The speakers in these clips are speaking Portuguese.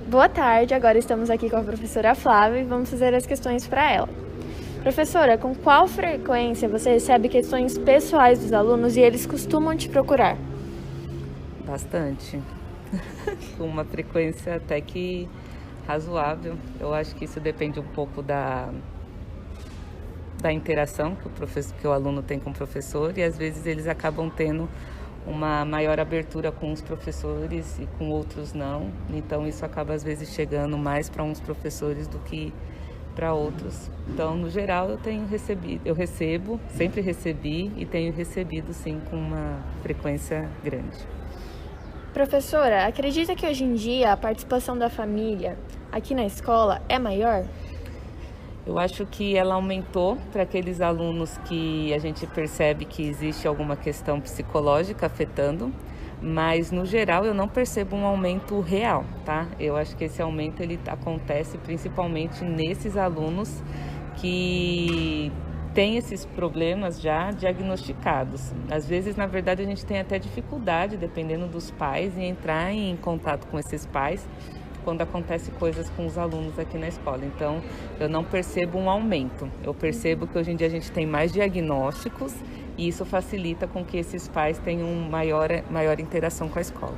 Boa tarde, agora estamos aqui com a professora Flávia e vamos fazer as questões para ela. Professora, com qual frequência você recebe questões pessoais dos alunos e eles costumam te procurar? Bastante. Com uma frequência até que razoável. Eu acho que isso depende um pouco da interação que o aluno tem com o professor, e às vezes eles acabam tendo uma maior abertura com os professores e com outros não. Então isso acaba às vezes chegando mais para uns professores do que para outros. Então, no geral, sempre recebi e tenho recebido sim com uma frequência grande. Professora, acredita que hoje em dia a participação da família aqui na escola é maior? Eu acho que ela aumentou para aqueles alunos que a gente percebe que existe alguma questão psicológica afetando, mas no geral eu não percebo um aumento real, tá? Eu acho que esse aumento ele acontece principalmente nesses alunos que têm esses problemas já diagnosticados. Às vezes, na verdade, a gente tem até dificuldade, dependendo dos pais, em entrar em contato com esses pais quando acontece coisas com os alunos aqui na escola. Então, eu não percebo um aumento. Eu percebo que hoje em dia a gente tem mais diagnósticos e isso facilita com que esses pais tenham maior interação com a escola.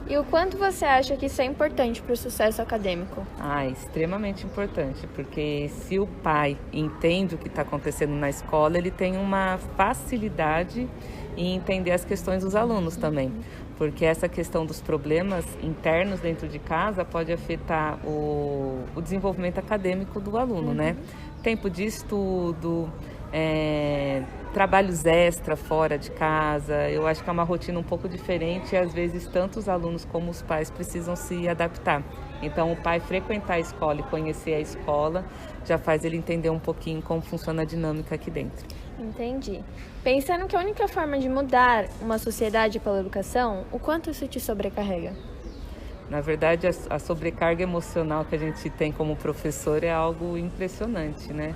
E o quanto você acha que isso é importante para o sucesso acadêmico? Extremamente importante, porque se o pai entende o que está acontecendo na escola, ele tem uma facilidade em entender as questões dos alunos também. Porque essa questão dos problemas internos dentro de casa pode afetar o desenvolvimento acadêmico do aluno, né? Tempo de estudo, trabalhos extra fora de casa. Eu acho que é uma rotina um pouco diferente e às vezes tanto os alunos como os pais precisam se adaptar. Então o pai frequentar a escola e conhecer a escola já faz ele entender um pouquinho como funciona a dinâmica aqui dentro. Entendi. Pensando que a única forma de mudar uma sociedade pela educação, o quanto isso te sobrecarrega? Na verdade, a sobrecarga emocional que a gente tem como professor é algo impressionante, né?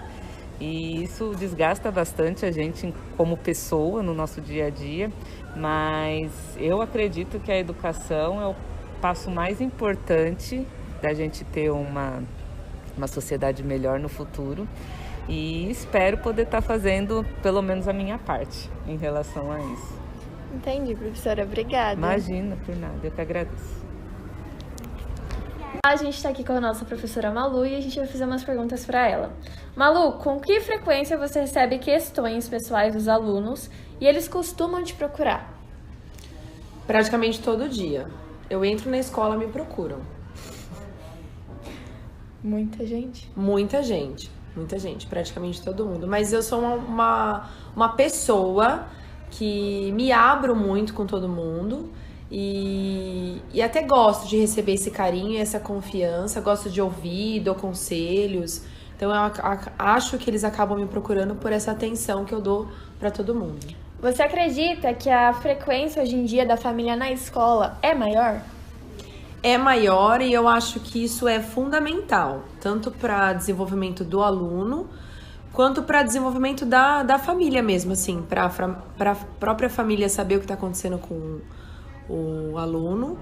E isso desgasta bastante a gente como pessoa no nosso dia a dia, mas eu acredito que a educação é o passo mais importante da gente ter uma sociedade melhor no futuro. E espero poder estar fazendo pelo menos a minha parte em relação a isso. Entendi, professora. Obrigada. Imagina, por nada. Eu que agradeço. A gente está aqui com a nossa professora Malu e a gente vai fazer umas perguntas para ela. Malu, com que frequência você recebe questões pessoais dos alunos e eles costumam te procurar? Praticamente todo dia. Eu entro na escola e me procuram. Muita gente? Muita gente, praticamente todo mundo. Mas eu sou uma pessoa que me abro muito com todo mundo e até gosto de receber esse carinho e essa confiança, gosto de ouvir, dou conselhos. Então eu acho que eles acabam me procurando por essa atenção que eu dou para todo mundo. Você acredita que a frequência hoje em dia da família na escola é maior? É maior e eu acho que isso é fundamental, tanto para desenvolvimento do aluno, quanto para desenvolvimento da família mesmo, assim, para a própria família saber o que está acontecendo com o aluno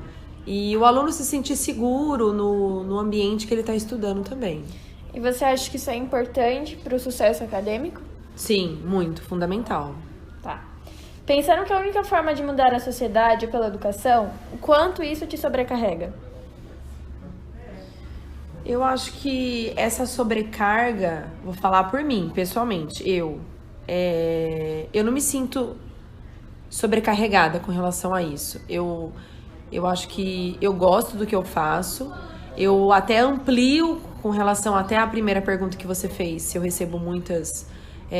e o aluno se sentir seguro no ambiente que ele está estudando também. E você acha que isso é importante para o sucesso acadêmico? Sim, muito, fundamental. Tá. Pensando que a única forma de mudar a sociedade é pela educação, o quanto isso te sobrecarrega? Eu acho que essa sobrecarga, vou falar por mim, pessoalmente, eu não me sinto sobrecarregada com relação a isso. Eu acho que eu gosto do que eu faço, eu até amplio com relação até à primeira pergunta que você fez, se eu recebo muitas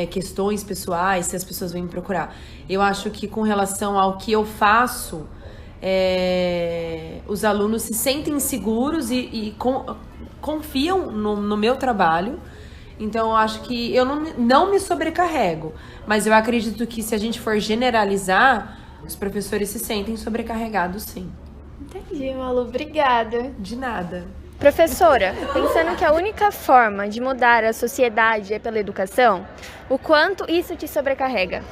questões pessoais, se as pessoas vêm me procurar. Eu acho que com relação ao que eu faço, os alunos se sentem seguros e confiam no meu trabalho. Então eu acho que eu não me sobrecarrego, mas eu acredito que se a gente for generalizar, os professores se sentem sobrecarregados, sim. Entendi, Malu. Obrigada. De nada. Professora, pensando que a única forma de mudar a sociedade é pela educação, o quanto isso te sobrecarrega?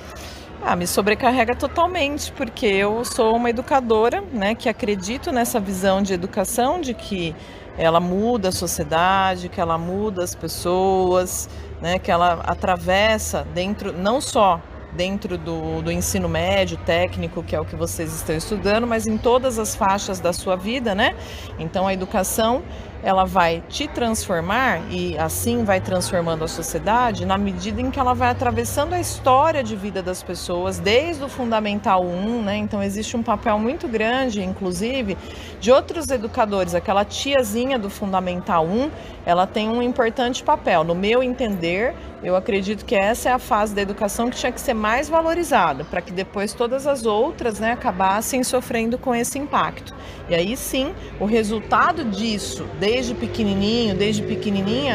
Me sobrecarrega totalmente, porque eu sou uma educadora, né, que acredito nessa visão de educação, de que ela muda a sociedade, que ela muda as pessoas, né, que ela atravessa dentro, não só dentro do ensino médio, técnico, que é o que vocês estão estudando, mas em todas as faixas da sua vida, né? Então a educação, ela vai te transformar e assim vai transformando a sociedade na medida em que ela vai atravessando a história de vida das pessoas desde o Fundamental 1, né? Então existe um papel muito grande, inclusive, de outros educadores. Aquela tiazinha do Fundamental 1, ela tem um importante papel. No meu entender, eu acredito que essa é a fase da educação que tinha que ser mais valorizada, para que depois todas as outras, né, acabassem sofrendo com esse impacto. E aí sim, o resultado disso, desde pequenininha,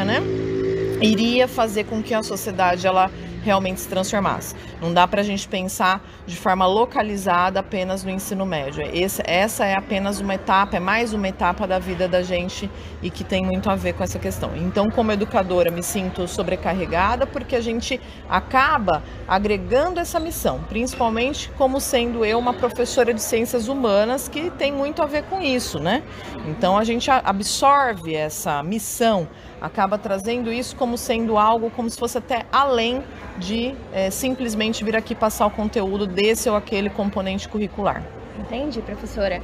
né, iria fazer com que a sociedade ela realmente se transformasse. Não dá para a gente pensar de forma localizada apenas no ensino médio. Essa é apenas uma etapa, é mais uma etapa da vida da gente e que tem muito a ver com essa questão. Então, como educadora, me sinto sobrecarregada porque a gente acaba agregando essa missão, principalmente como sendo eu uma professora de ciências humanas que tem muito a ver com isso, né? Então, a gente absorve essa missão, acaba trazendo isso como sendo algo como se fosse até além de simplesmente vir aqui passar o conteúdo desse ou aquele componente curricular. Entendi, professora.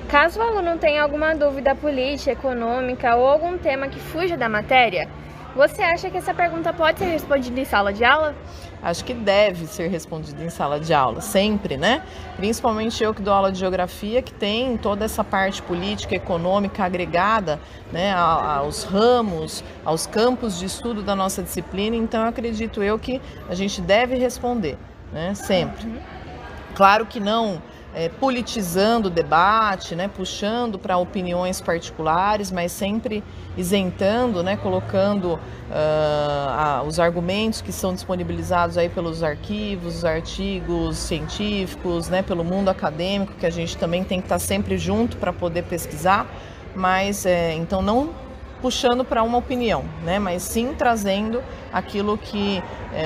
Caso o aluno tenha alguma dúvida política, econômica ou algum tema que fuja da matéria, você acha que essa pergunta pode ser respondida em sala de aula? Acho que deve ser respondida em sala de aula, sempre, né? Principalmente eu que dou aula de geografia, que tem toda essa parte política, econômica agregada, né, aos ramos, aos campos de estudo da nossa disciplina. Então, acredito eu que a gente deve responder, né? Sempre. Claro que não politizando o debate, né, puxando para opiniões particulares, mas sempre isentando, né, colocando os argumentos que são disponibilizados aí pelos arquivos, artigos científicos, né, pelo mundo acadêmico, que a gente também tem que estar sempre junto para poder pesquisar, mas então não puxando para uma opinião, né, mas sim trazendo aquilo que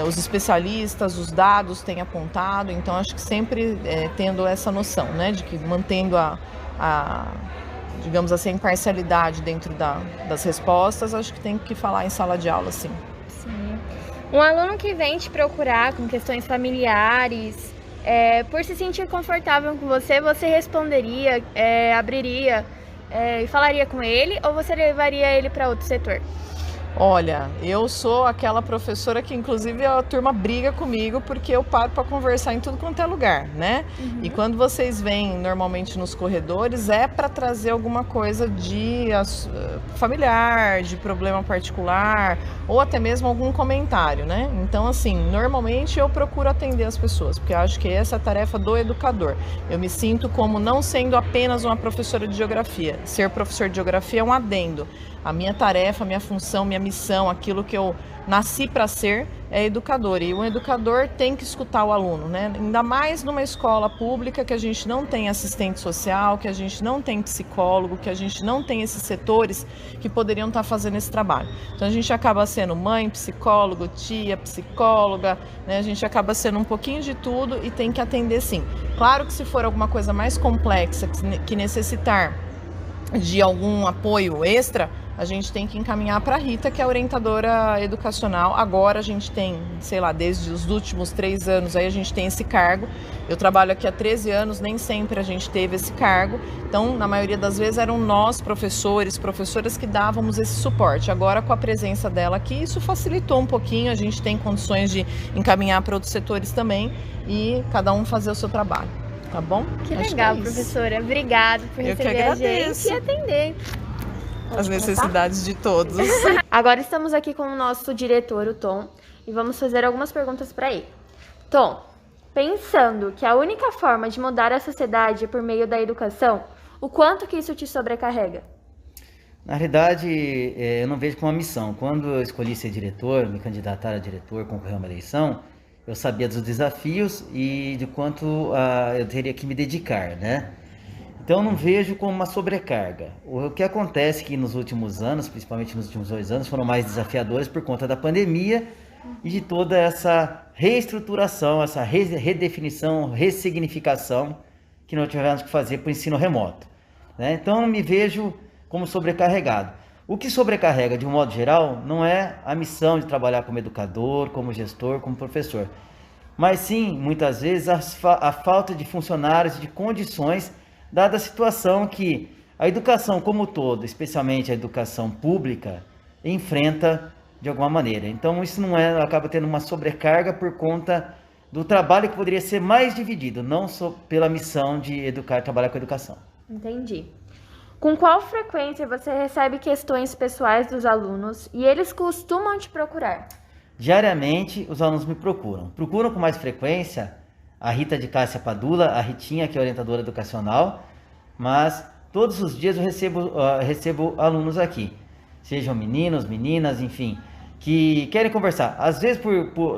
os especialistas, os dados têm apontado. Então acho que sempre tendo essa noção, né, de que mantendo digamos assim, a imparcialidade dentro das respostas, acho que tem que falar em sala de aula, sim. Sim. Um aluno que vem te procurar com questões familiares, por se sentir confortável com você, você responderia, abriria e falaria com ele, ou você levaria ele para outro setor? Olha, eu sou aquela professora que inclusive a turma briga comigo porque eu paro para conversar em tudo quanto é lugar, né? Uhum. E quando vocês vêm normalmente nos corredores é para trazer alguma coisa de familiar, de problema particular ou até mesmo algum comentário, né? Então assim, normalmente eu procuro atender as pessoas, porque eu acho que essa é a tarefa do educador. Eu me sinto como não sendo apenas uma professora de geografia. Ser professor de geografia é um adendo. A minha tarefa, a minha função, minha missão, aquilo que eu nasci para ser, é educador. E o educador tem que escutar o aluno, né? Ainda mais numa escola pública que a gente não tem assistente social, que a gente não tem psicólogo, que a gente não tem esses setores que poderiam estar fazendo esse trabalho. Então a gente acaba sendo mãe, psicólogo, tia, psicóloga, né? A gente acaba sendo um pouquinho de tudo e tem que atender sim. Claro que se for alguma coisa mais complexa, que necessitar de algum apoio extra, a gente tem que encaminhar para a Rita, que é a orientadora educacional. Agora a gente tem, sei lá, desde os últimos 3 anos aí a gente tem esse cargo. Eu trabalho aqui há 13 anos, nem sempre a gente teve esse cargo. Então, na maioria das vezes eram nós, professoras que dávamos esse suporte. Agora, com a presença dela aqui, isso facilitou um pouquinho. A gente tem condições de encaminhar para outros setores também e cada um fazer o seu trabalho. Tá bom? Que legal, professora. Obrigada por receber a gente e atender as necessidades de todos. Agora estamos aqui com o nosso diretor, o Tom, e vamos fazer algumas perguntas para ele. Tom, pensando que a única forma de mudar a sociedade é por meio da educação, o quanto que isso te sobrecarrega? Na realidade, eu não vejo como uma missão. Quando eu escolhi ser diretor, me candidatar a diretor, concorrer a uma eleição, eu sabia dos desafios e de quanto eu teria que me dedicar, né? Então, eu não vejo como uma sobrecarga. O que acontece é que nos últimos anos, principalmente nos últimos 2 anos, foram mais desafiadores por conta da pandemia e de toda essa reestruturação, essa redefinição, ressignificação que nós tivemos que fazer para o ensino remoto, né? Então, eu não me vejo como sobrecarregado. O que sobrecarrega, de um modo geral, não é a missão de trabalhar como educador, como gestor, como professor, mas sim, muitas vezes, a falta de funcionários, de condições, dada a situação que a educação como um todo, especialmente a educação pública, enfrenta de alguma maneira. Então isso não é, acaba tendo uma sobrecarga por conta do trabalho que poderia ser mais dividido, não só pela missão de educar, trabalhar com educação. Entendi. Com qual frequência você recebe questões pessoais dos alunos e eles costumam te procurar? Diariamente, os alunos me procuram. Procuram com mais frequência a Rita de Cássia Padula, a Ritinha, que é orientadora educacional, mas todos os dias eu recebo alunos aqui, sejam meninos, meninas, enfim, que querem conversar, às vezes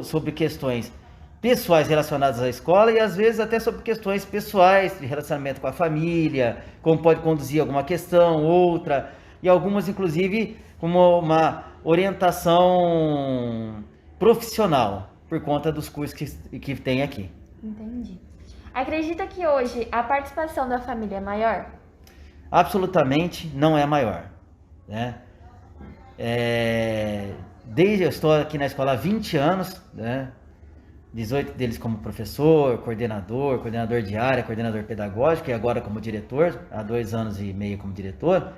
sobre questões pessoais relacionadas à escola e às vezes até sobre questões pessoais de relacionamento com a família, como pode conduzir alguma questão, outra, e algumas inclusive como uma orientação profissional por conta dos cursos que tem aqui. Entendi. Acredita que hoje a participação da família é maior? Absolutamente não é maior, né? Desde eu estou aqui na escola há 20 anos, né? 18 deles como professor, coordenador de área, coordenador pedagógico e agora como diretor, há 2 anos e meio como diretor.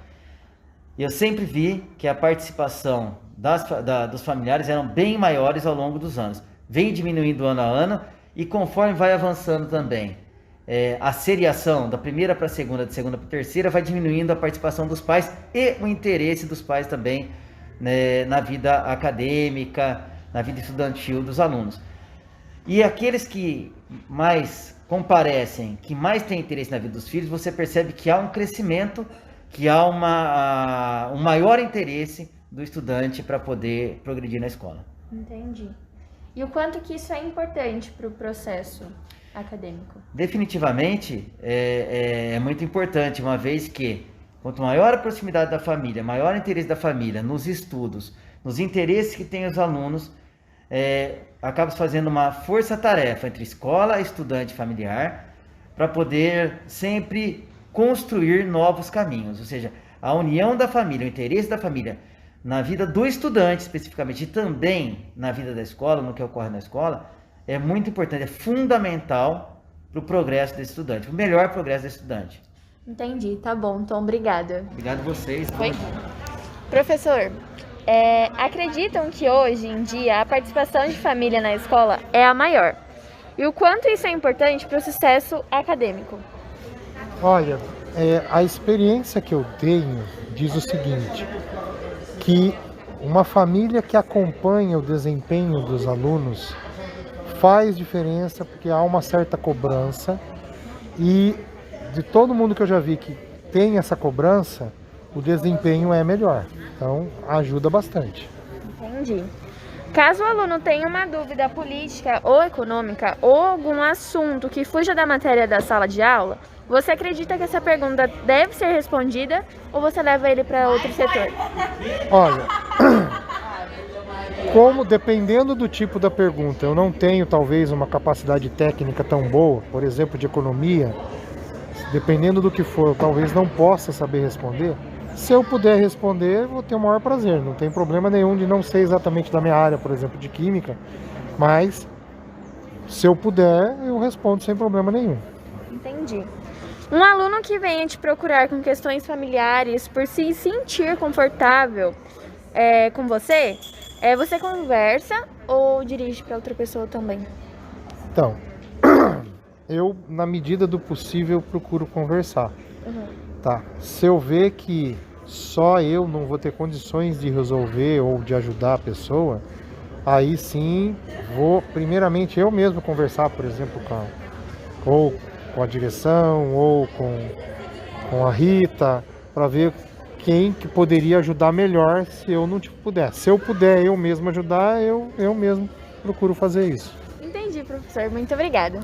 Eu sempre vi que a participação dos familiares eram bem maiores ao longo dos anos. Vem diminuindo ano a ano e conforme vai avançando também a seriação da primeira para a segunda, de segunda para a terceira, vai diminuindo a participação dos pais e o interesse dos pais também, né, na vida acadêmica, na vida estudantil dos alunos. E aqueles que mais comparecem, que mais têm interesse na vida dos filhos, você percebe que há um crescimento, que há um maior interesse do estudante para poder progredir na escola. Entendi. E o quanto que isso é importante para o processo acadêmico? Definitivamente é muito importante, uma vez que quanto maior a proximidade da família, maior o interesse da família nos estudos, nos interesses que têm os alunos, acaba fazendo uma força-tarefa entre escola, estudante e familiar para poder sempre construir novos caminhos, ou seja, a união da família, o interesse da família na vida do estudante especificamente e também na vida da escola, no que ocorre na escola, é muito importante, é fundamental para o progresso do estudante, para o melhor progresso do estudante. Entendi, tá bom, então obrigada. Obrigado a vocês. Foi. Professor, acreditam que hoje em dia a participação de família na escola é a maior? E o quanto isso é importante para o sucesso acadêmico? Olha, a experiência que eu tenho diz o seguinte, que uma família que acompanha o desempenho dos alunos faz diferença porque há uma certa cobrança e de todo mundo que eu já vi que tem essa cobrança, o desempenho é melhor. Então, ajuda bastante. Entendi. Caso o aluno tenha uma dúvida política ou econômica ou algum assunto que fuja da matéria da sala de aula, você acredita que essa pergunta deve ser respondida ou você leva ele para outro setor? Olha, dependendo do tipo da pergunta, eu não tenho talvez uma capacidade técnica tão boa, por exemplo, de economia, dependendo do que for, eu talvez não possa saber responder. Se eu puder responder, vou ter o maior prazer. Não tem problema nenhum de não ser exatamente da minha área, por exemplo, de química. Mas, se eu puder, eu respondo sem problema nenhum. Entendi. Um aluno que venha te procurar com questões familiares por se sentir confortável com você, você conversa ou dirige para outra pessoa também? Então, eu, na medida do possível, procuro conversar. Tá. Se eu ver que só eu não vou ter condições de resolver ou de ajudar a pessoa, aí sim vou primeiramente eu mesmo conversar, por exemplo, ou com a direção ou com a Rita, para ver quem que poderia ajudar melhor se eu não puder. Se eu puder eu mesmo ajudar, eu mesmo procuro fazer isso. Entendi, professor. Muito obrigada.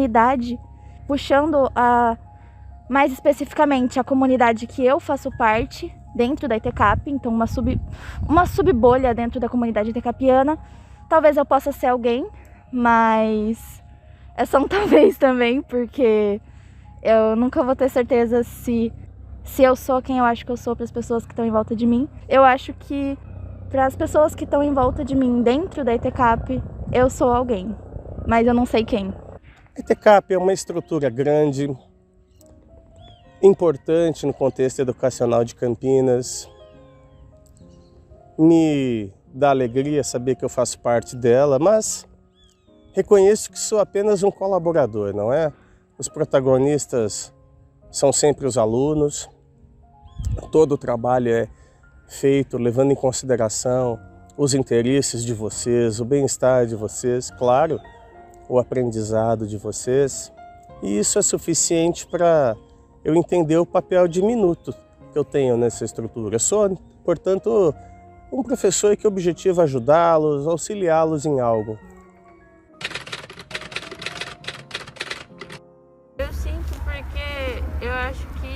Comunidade, puxando mais especificamente a comunidade que eu faço parte dentro da ETCAP, então uma subbolha dentro da comunidade ETCAPiana. Talvez eu possa ser alguém, mas é só um talvez também, porque eu nunca vou ter certeza se eu sou quem eu acho que eu sou para as pessoas que estão em volta de mim. Eu acho que para as pessoas que estão em volta de mim dentro da ETCAP, eu sou alguém, mas eu não sei quem. A ETCAP é uma estrutura grande, importante no contexto educacional de Campinas. Me dá alegria saber que eu faço parte dela, mas reconheço que sou apenas um colaborador, não é? Os protagonistas são sempre os alunos. Todo o trabalho é feito levando em consideração os interesses de vocês, o bem-estar de vocês, claro, o aprendizado de vocês. E isso é suficiente para eu entender o papel diminuto que eu tenho nessa estrutura. Eu sou, portanto, um professor que objetiva ajudá-los, auxiliá-los em algo. Eu sinto porque eu acho que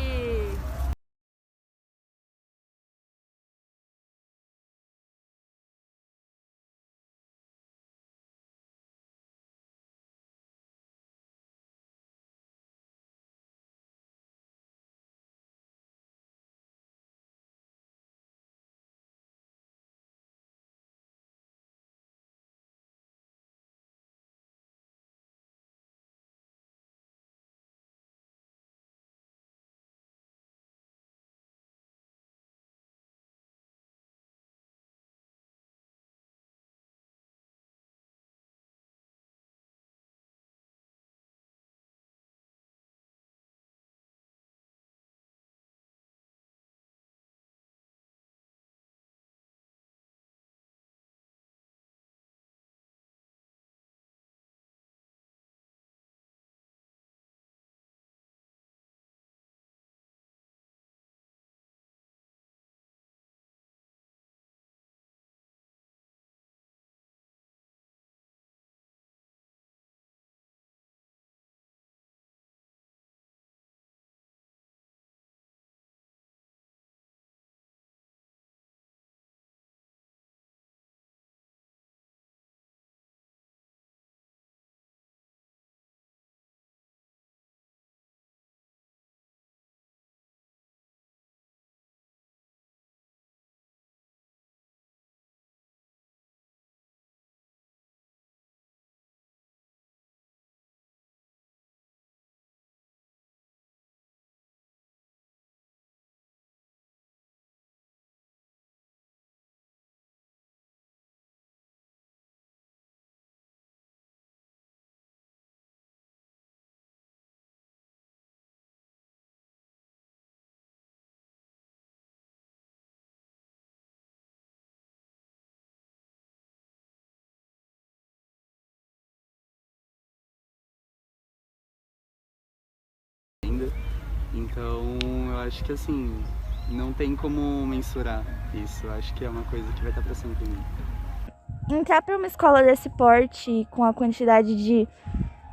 Então, eu acho que assim, não tem como mensurar isso. Eu acho que é uma coisa que vai estar para sempre em mim. Entrar para uma escola desse porte, com a quantidade de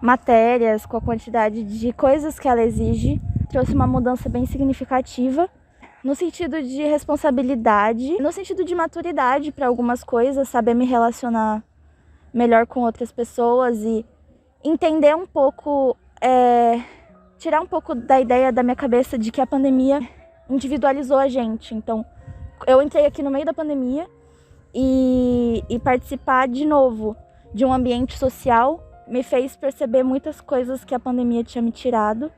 matérias, com a quantidade de coisas que ela exige, trouxe uma mudança bem significativa, no sentido de responsabilidade, no sentido de maturidade para algumas coisas, saber me relacionar melhor com outras pessoas e entender um pouco, tirar um pouco da ideia da minha cabeça de que a pandemia individualizou a gente. Então, eu entrei aqui no meio da pandemia e participar de novo de um ambiente social me fez perceber muitas coisas que a pandemia tinha me tirado,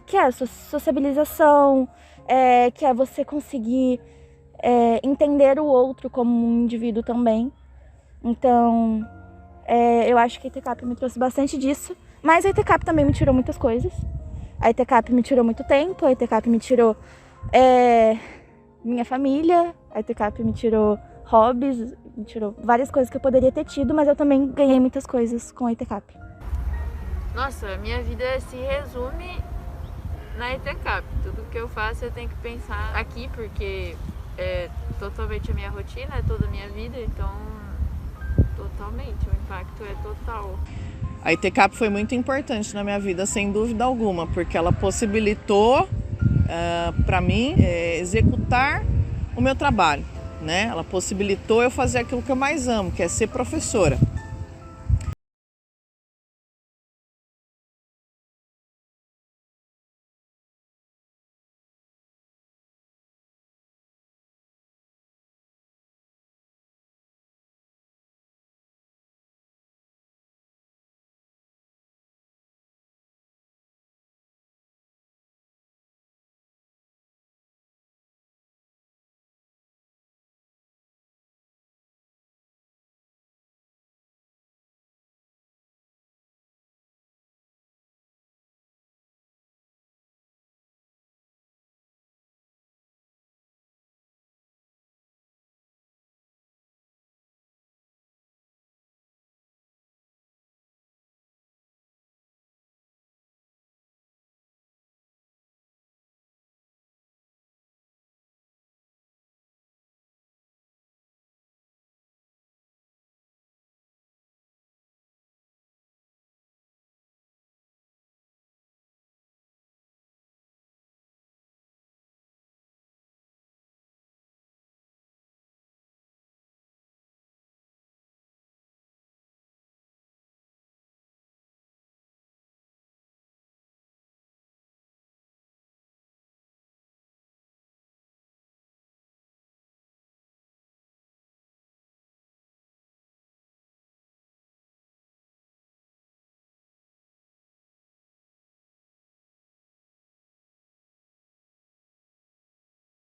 que é a sociabilização, que é você conseguir entender o outro como um indivíduo também. Então, eu acho que a ETCAP me trouxe bastante disso. Mas a ETCAP também me tirou muitas coisas. A ETCAP me tirou muito tempo, a ETCAP me tirou minha família, a ETCAP me tirou hobbies, me tirou várias coisas que eu poderia ter tido, mas eu também ganhei muitas coisas com a ETCAP. Nossa, minha vida se resume na ETCAP. Tudo que eu faço eu tenho que pensar aqui, porque é totalmente a minha rotina, é toda a minha vida, então totalmente, o impacto é total. A ITCAP foi muito importante na minha vida, sem dúvida alguma, porque ela possibilitou para mim executar o meu trabalho, né? Ela possibilitou eu fazer aquilo que eu mais amo, que é ser professora.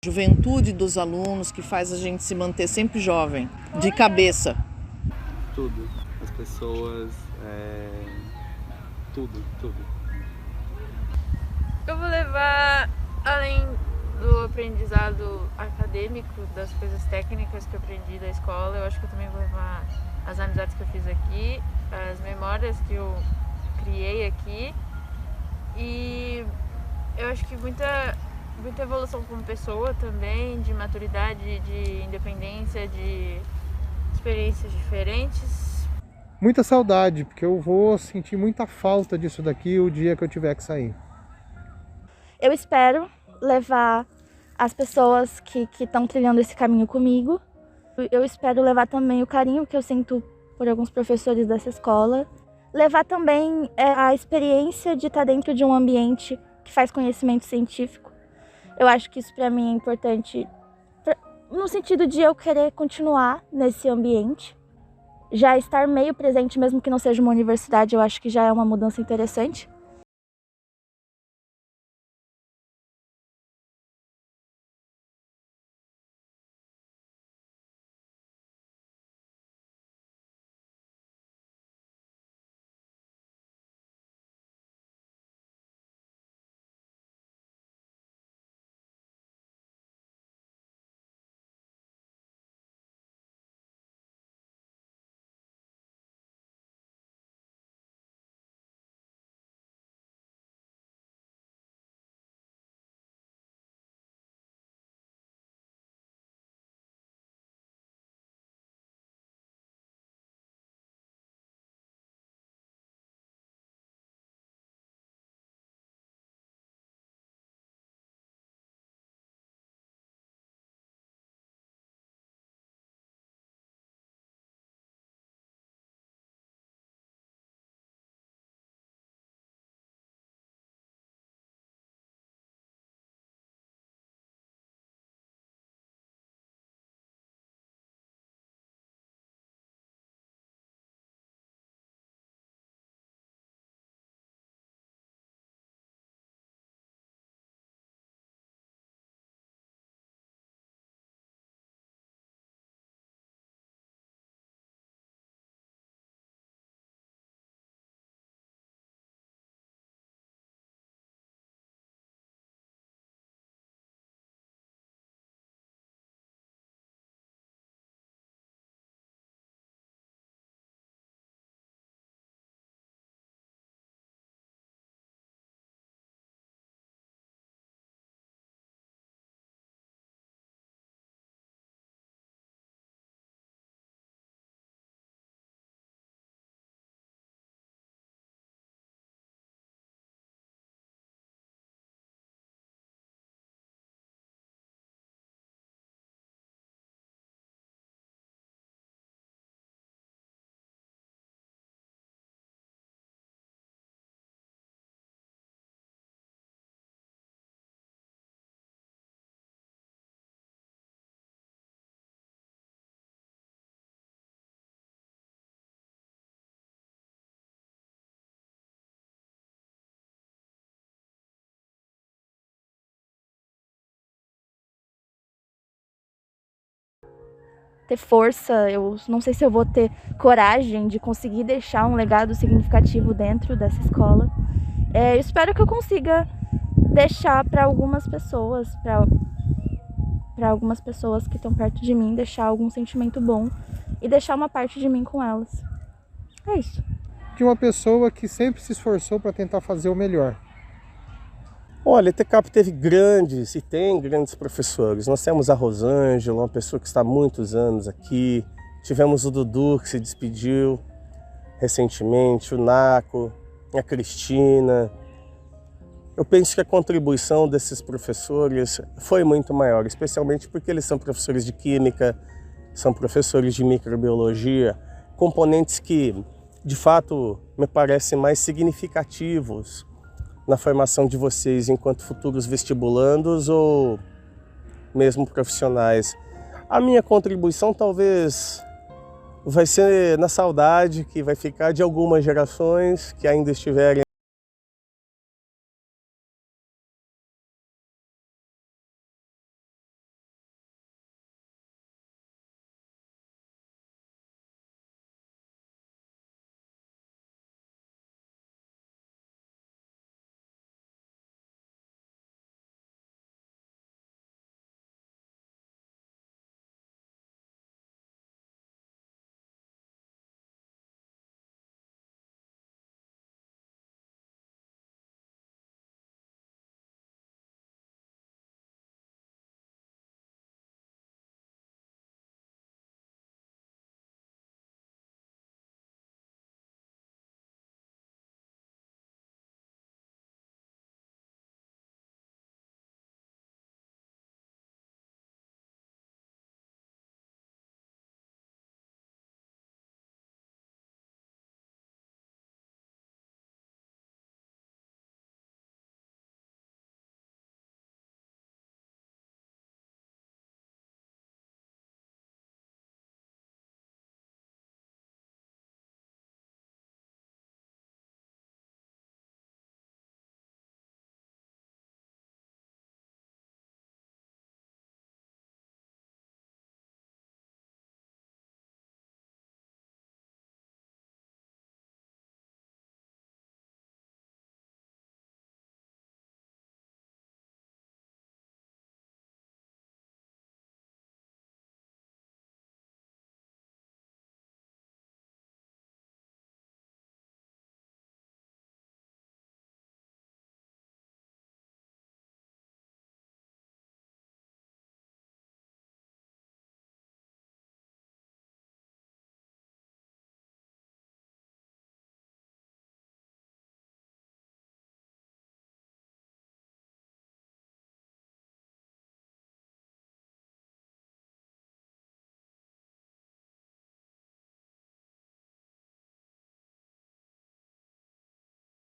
Juventude dos alunos que faz a gente se manter sempre jovem, de cabeça. Tudo. As pessoas, tudo. Eu vou levar, além do aprendizado acadêmico, das coisas técnicas que eu aprendi da escola, eu acho que eu também vou levar as amizades que eu fiz aqui, as memórias que eu criei aqui e eu acho que muita evolução como pessoa também, de maturidade, de independência, de experiências diferentes. Muita saudade, porque eu vou sentir muita falta disso daqui o dia que eu tiver que sair. Eu espero levar as pessoas que estão trilhando esse caminho comigo. Eu espero levar também o carinho que eu sinto por alguns professores dessa escola. Levar também a experiência de estar dentro de um ambiente que faz conhecimento científico. Eu acho que isso para mim é importante no sentido de eu querer continuar nesse ambiente. Já estar meio presente, mesmo que não seja uma universidade, eu acho que já é uma mudança interessante. ter força, eu não sei se eu vou ter coragem de conseguir deixar um legado significativo dentro dessa escola. Eu espero que eu consiga deixar para algumas pessoas, para algumas pessoas que estão perto de mim, deixar algum sentimento bom e deixar uma parte de mim com elas. É isso. De uma pessoa que sempre se esforçou para tentar fazer o melhor. Olha, a ETCAP teve grandes e tem grandes professores. Nós temos a Rosângela, uma pessoa que está há muitos anos aqui. Tivemos o Dudu, que se despediu recentemente, o Naco, a Cristina. Eu penso que a contribuição desses professores foi muito maior, especialmente porque eles são professores de química, são professores de microbiologia, componentes que, de fato, me parecem mais significativos na formação de vocês enquanto futuros vestibulandos ou mesmo profissionais. A minha contribuição talvez vai ser na saudade que vai ficar de algumas gerações que ainda estiverem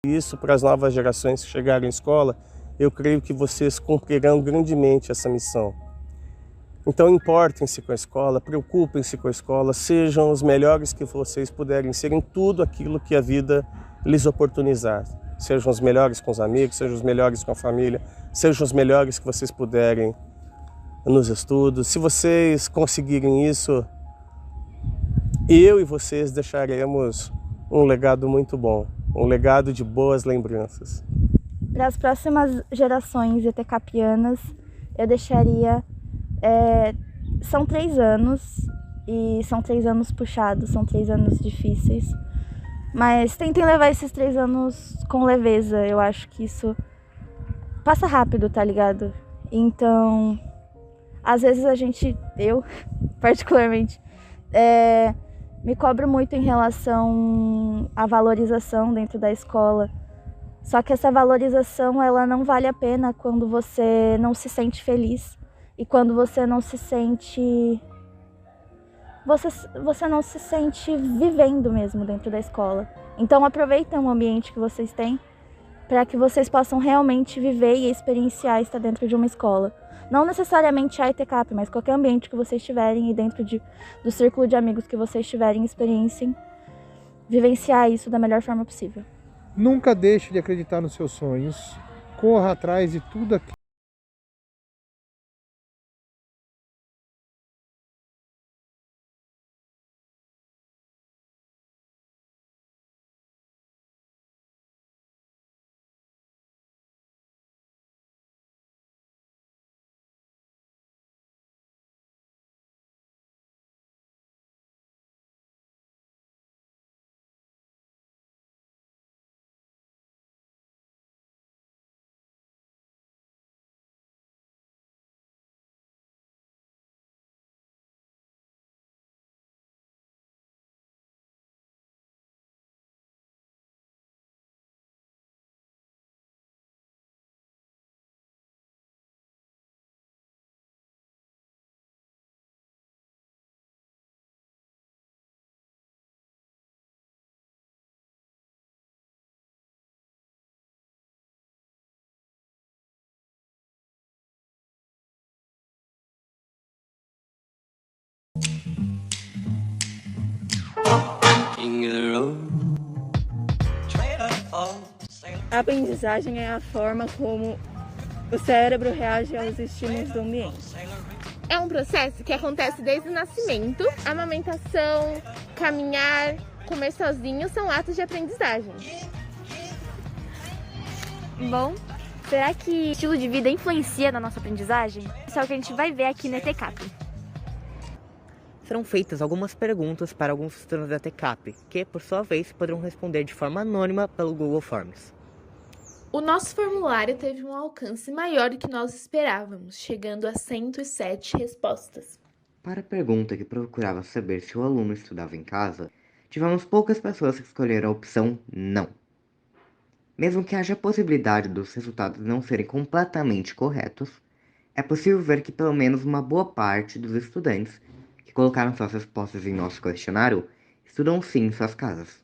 isso para as novas gerações que chegarem à escola, eu creio que vocês cumprirão grandemente essa missão. Então importem-se com a escola, preocupem-se com a escola, sejam os melhores que vocês puderem ser em tudo aquilo que a vida lhes oportunizar. Sejam os melhores com os amigos, sejam os melhores com a família, sejam os melhores que vocês puderem nos estudos. Se vocês conseguirem isso, eu e vocês deixaremos um legado muito bom, um legado de boas lembranças. Para as próximas gerações ETCAPianas, eu deixaria... são 3 anos, e são 3 anos puxados, são 3 anos difíceis. Mas tentem levar esses 3 anos com leveza, eu acho que isso passa rápido, tá ligado? Então, às vezes eu particularmente, me cobro muito em relação à valorização dentro da escola. Só que essa valorização, ela não vale a pena quando você não se sente feliz e quando você não se sente... Você não se sente vivendo mesmo dentro da escola. Então aproveitem o ambiente que vocês têm para que vocês possam realmente viver e experienciar estar dentro de uma escola. Não necessariamente a ETCAP, mas qualquer ambiente que vocês tiverem e dentro do círculo de amigos que vocês tiverem, experienciem, vivenciar isso da melhor forma possível. Nunca deixe de acreditar nos seus sonhos. Corra atrás de tudo aquilo A aprendizagem é a forma como o cérebro reage aos estímulos do ambiente. É um processo que acontece desde o nascimento. A amamentação, caminhar, comer sozinho são atos de aprendizagem. Bom, será que estilo de vida influencia na nossa aprendizagem? Isso é o que a gente vai ver aqui na ETCAP. Serão feitas algumas perguntas para alguns estudantes da ETCAP, que, por sua vez, poderão responder de forma anônima pelo Google Forms. O nosso formulário teve um alcance maior do que nós esperávamos, chegando a 107 respostas. Para a pergunta que procurava saber se o aluno estudava em casa, tivemos poucas pessoas que escolheram a opção não. Mesmo que haja a possibilidade dos resultados não serem completamente corretos, é possível ver que pelo menos uma boa parte dos estudantes que colocaram suas respostas em nosso questionário estudam sim em suas casas.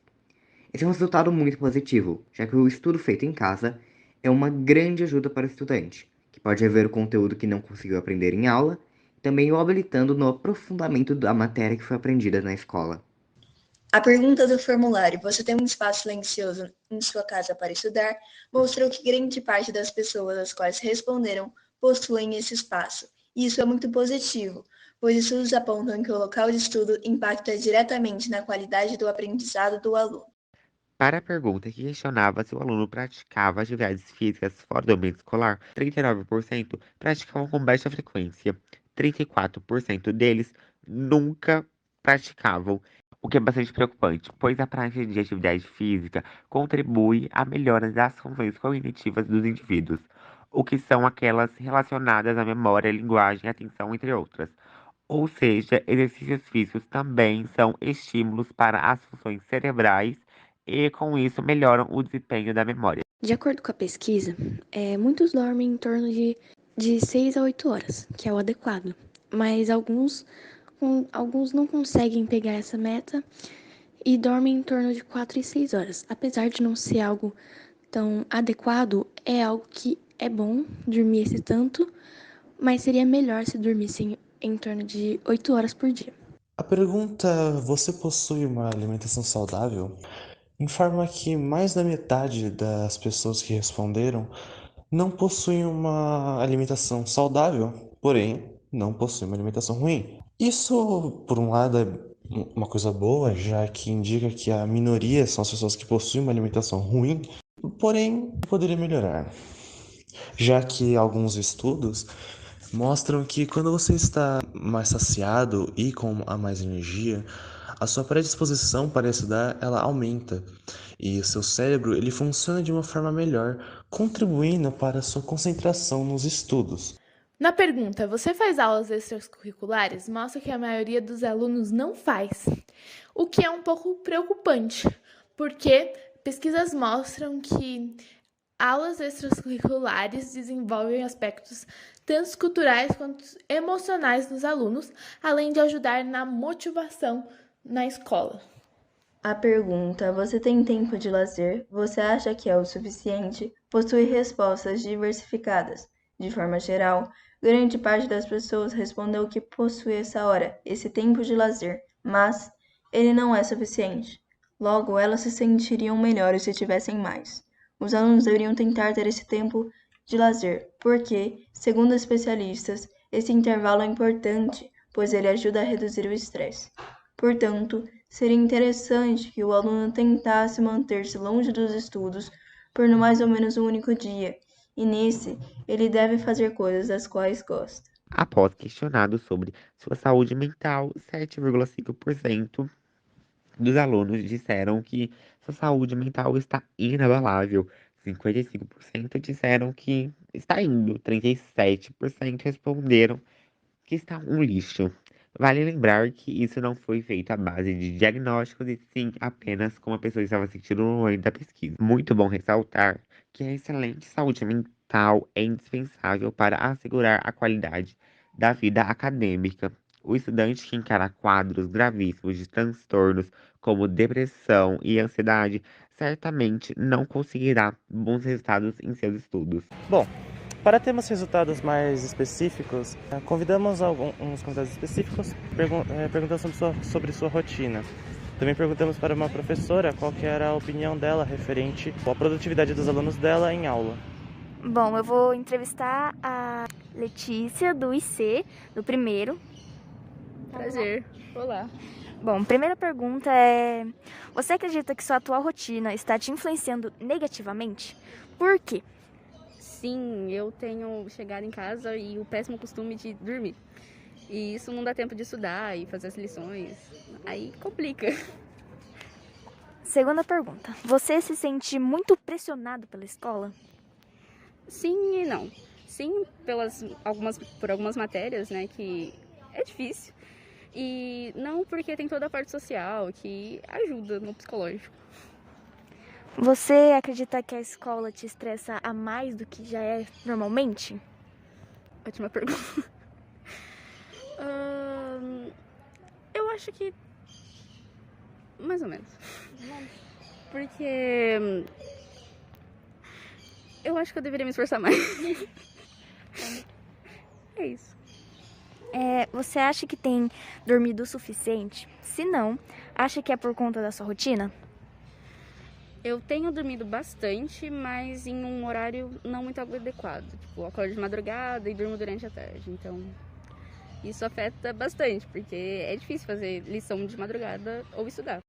Esse é um resultado muito positivo, já que o estudo feito em casa é uma grande ajuda para o estudante, que pode rever o conteúdo que não conseguiu aprender em aula, e também o habilitando no aprofundamento da matéria que foi aprendida na escola. A pergunta do formulário, você tem um espaço silencioso em sua casa para estudar, mostrou que grande parte das pessoas às quais responderam possuem esse espaço. E isso é muito positivo, pois estudos apontam que o local de estudo impacta diretamente na qualidade do aprendizado do aluno. Para a pergunta que questionava se o aluno praticava atividades físicas fora do ambiente escolar, 39% praticavam com baixa frequência, 34% deles nunca praticavam, o que é bastante preocupante, pois a prática de atividade física contribui à melhora das funções cognitivas dos indivíduos, o que são aquelas relacionadas à memória, linguagem e atenção, entre outras. Ou seja, exercícios físicos também são estímulos para as funções cerebrais e, com isso, melhoram o desempenho da memória. De acordo com a pesquisa, muitos dormem em torno de 6 a 8 horas, que é o adequado. Mas alguns não conseguem pegar essa meta e dormem em torno de 4 e 6 horas. Apesar de não ser algo tão adequado, é algo que é bom dormir esse tanto, mas seria melhor se dormissem em torno de 8 horas por dia. A pergunta, você possui uma alimentação saudável? Informa que mais da metade das pessoas que responderam não possuem uma alimentação saudável, porém não possuem uma alimentação ruim. Isso, por um lado, é uma coisa boa, já que indica que a minoria são as pessoas que possuem uma alimentação ruim, porém poderia melhorar, já que alguns estudos mostram que quando você está mais saciado e com a mais energia, a sua predisposição para estudar, ela aumenta e o seu cérebro ele funciona de uma forma melhor, contribuindo para a sua concentração nos estudos. Na pergunta, você faz aulas extracurriculares? Mostra que a maioria dos alunos não faz, o que é um pouco preocupante, porque pesquisas mostram que aulas extracurriculares desenvolvem aspectos tanto culturais quanto emocionais nos alunos, além de ajudar na motivação na escola. A pergunta, você tem tempo de lazer? Você acha que é o suficiente? Possui respostas diversificadas. De forma geral, grande parte das pessoas respondeu que possui essa hora, esse tempo de lazer, mas ele não é suficiente. Logo, elas se sentiriam melhores se tivessem mais. Os alunos deveriam tentar ter esse tempo de lazer, porque, segundo especialistas, esse intervalo é importante, pois ele ajuda a reduzir o estresse. Portanto, seria interessante que o aluno tentasse manter-se longe dos estudos por no mais ou menos um único dia, e nesse, ele deve fazer coisas das quais gosta. Após questionado sobre sua saúde mental, 7,5% dos alunos disseram que sua saúde mental está inabalável. 55% disseram que está indo. 37% responderam que está um lixo. Vale lembrar que isso não foi feito à base de diagnósticos e sim apenas como a pessoa estava sentindo no momento da pesquisa. Muito bom ressaltar que a excelente saúde mental é indispensável para assegurar a qualidade da vida acadêmica. O estudante que encara quadros gravíssimos de transtornos como depressão e ansiedade certamente não conseguirá bons resultados em seus estudos. Bom, para termos resultados mais específicos, convidamos uns convidados específicos perguntando sobre sua rotina. Também perguntamos para uma professora qual que era a opinião dela referente à produtividade dos alunos dela em aula. Bom, eu vou entrevistar a Letícia, do IC, do primeiro. Prazer. Olá. Bom, primeira pergunta é: você acredita que sua atual rotina está te influenciando negativamente? Por quê? Sim, eu tenho chegado em casa e o péssimo costume de dormir. E isso não dá tempo de estudar e fazer as lições. Aí complica. Segunda pergunta: você se sente muito pressionado pela escola? Sim e não. Sim, por algumas matérias, né, que é difícil. E não porque tem toda a parte social que ajuda no psicológico. Você acredita que a escola te estressa a mais do que já é normalmente? Ótima pergunta. Eu acho que mais ou menos. Porque eu acho que eu deveria me esforçar mais. É isso. Você acha que tem dormido o suficiente? Se não, acha que é por conta da sua rotina? Eu tenho dormido bastante, mas em um horário não muito adequado. Tipo, eu acordo de madrugada e durmo durante a tarde. Então, isso afeta bastante, porque é difícil fazer lição de madrugada ou estudar.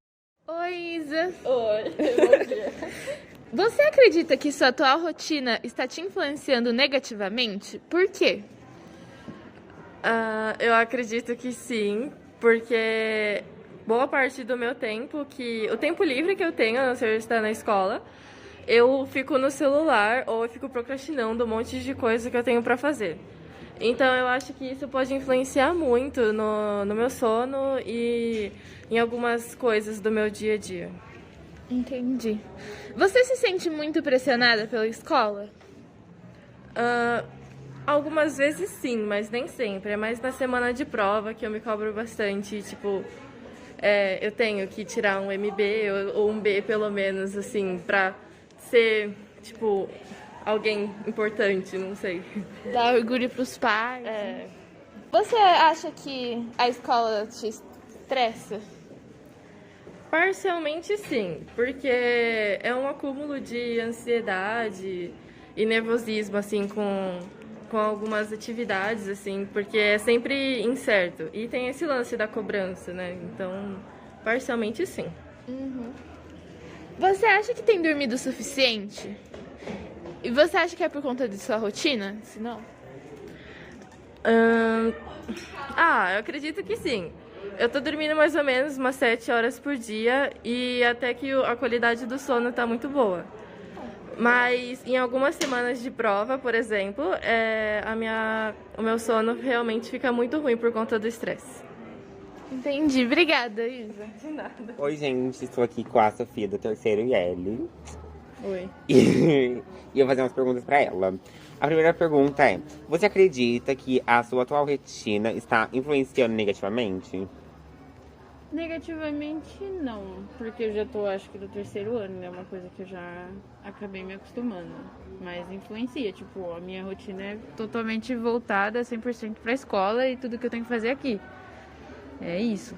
Oi, Isa. Oi, bom dia. Você acredita que sua atual rotina está te influenciando negativamente? Por quê? Eu acredito que sim, porque boa parte do meu tempo, o tempo livre que eu tenho, a não ser estar na escola, eu fico no celular ou eu fico procrastinando um monte de coisa que eu tenho para fazer. Então eu acho que isso pode influenciar muito no meu sono e em algumas coisas do meu dia a dia. Entendi. Você se sente muito pressionada pela escola? Algumas vezes sim, mas nem sempre. É mais na semana de prova que eu me cobro bastante. Tipo, eu tenho que tirar um MB ou um B, pelo menos, assim, pra ser, tipo, alguém importante, não sei. Dar orgulho pros pais. Né? Você acha que a escola te estressa? Parcialmente sim, porque é um acúmulo de ansiedade e nervosismo, assim, com algumas atividades, assim, porque é sempre incerto. E tem esse lance da cobrança, né? Então, parcialmente sim. Uhum. Você acha que tem dormido o suficiente? E você acha que é por conta de sua rotina? Se não? Eu acredito que sim. Eu tô dormindo mais ou menos umas 7 horas por dia e até que a qualidade do sono tá muito boa. Mas em algumas semanas de prova, por exemplo, o meu sono realmente fica muito ruim por conta do estresse. Entendi. Obrigada, Isa. De nada. Oi, gente. Estou aqui com a Sofia do terceiro IL. Oi. E eu vou fazer umas perguntas para ela. A primeira pergunta é: você acredita que a sua atual rotina está influenciando negativamente? Negativamente não, porque eu já tô, acho que, do terceiro ano, né? Uma coisa que eu já acabei me acostumando. Mas influencia, tipo, a minha rotina é totalmente voltada 100% pra escola e tudo que eu tenho que fazer aqui. É isso.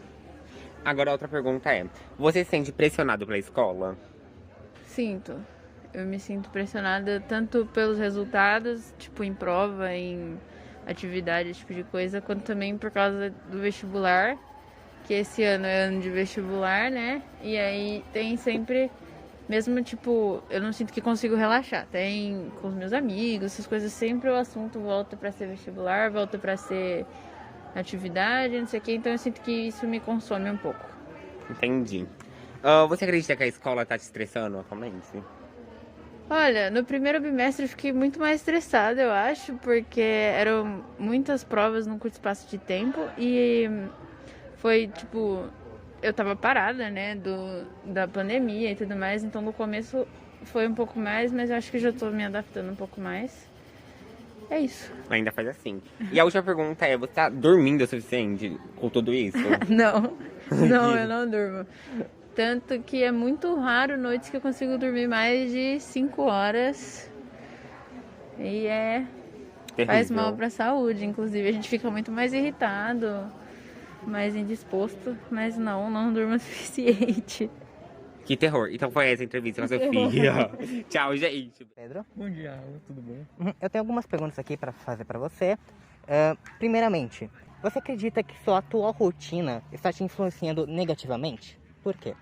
Agora a outra pergunta é: você se sente pressionado pela escola? Sinto. Eu me sinto pressionada tanto pelos resultados, tipo, em prova, em atividade, esse tipo de coisa, quanto também por causa do vestibular. Que esse ano é ano de vestibular, né? E aí tem sempre, mesmo tipo, eu não sinto que consigo relaxar. Tem com os meus amigos, essas coisas, sempre o assunto volta pra ser vestibular, volta pra ser atividade, não sei o quê. Então eu sinto que isso me consome um pouco. Entendi. Você acredita que a escola tá te estressando atualmente? Olha, no primeiro bimestre eu fiquei muito mais estressada, eu acho, porque eram muitas provas num curto espaço de tempo e foi, tipo, eu tava parada, né, da pandemia e tudo mais, então no começo foi um pouco mais, mas eu acho que já tô me adaptando um pouco mais. É isso. Ainda faz assim. E a última pergunta é: você tá dormindo o suficiente com tudo isso? Não, eu não durmo. Tanto que é muito raro noites que eu consigo dormir mais de 5 horas. E terrível. faz mal pra saúde, inclusive. A gente fica muito mais irritado. mais indisposto, mas não durmo o suficiente. Que terror. Então foi essa a entrevista com a Sofia. Tchau, gente. Pedro? Bom dia, tudo bom? Eu tenho algumas perguntas aqui para fazer para você. Primeiramente, você acredita que sua atual rotina está te influenciando negativamente? Por quê?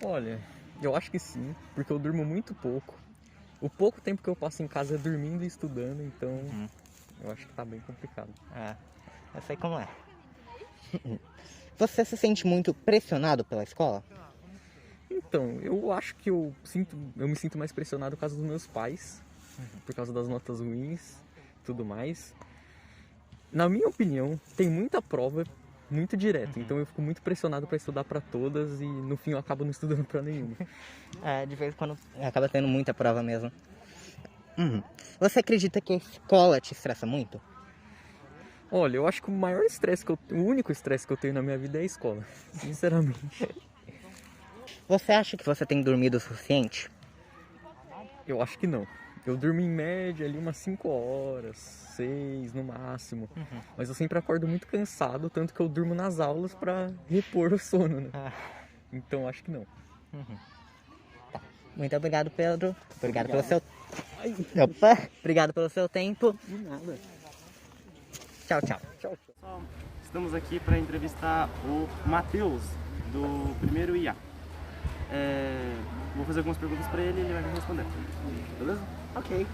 Olha, eu acho que sim, porque eu durmo muito pouco. O pouco tempo que eu passo em casa é dormindo e estudando, então eu acho que tá bem complicado. Eu sei como é. Você se sente muito pressionado pela escola? Então, eu acho que eu me sinto mais pressionado por causa dos meus pais, por causa das notas ruins, tudo mais. Na minha opinião, tem muita prova muito direta, então eu fico muito pressionado para estudar para todas e no fim eu acabo não estudando para nenhuma. De vez em quando acaba tendo muita prova mesmo. Você acredita que a escola te estressa muito? Olha, eu acho que o único estresse que eu tenho na minha vida é a escola, sinceramente. Você acha que você tem dormido o suficiente? Eu acho que não. Eu durmo em média ali umas 5 horas, 6 no máximo. Mas eu sempre acordo muito cansado, tanto que eu durmo nas aulas pra repor o sono, né? Então acho que não. Tá. Muito obrigado, Pedro. Obrigado pelo seu... Opa! Obrigado pelo seu tempo. De nada. Tchau, tchau. Estamos aqui para entrevistar o Matheus, do primeiro IA. Vou fazer algumas perguntas para ele e ele vai me responder. Beleza? Ok.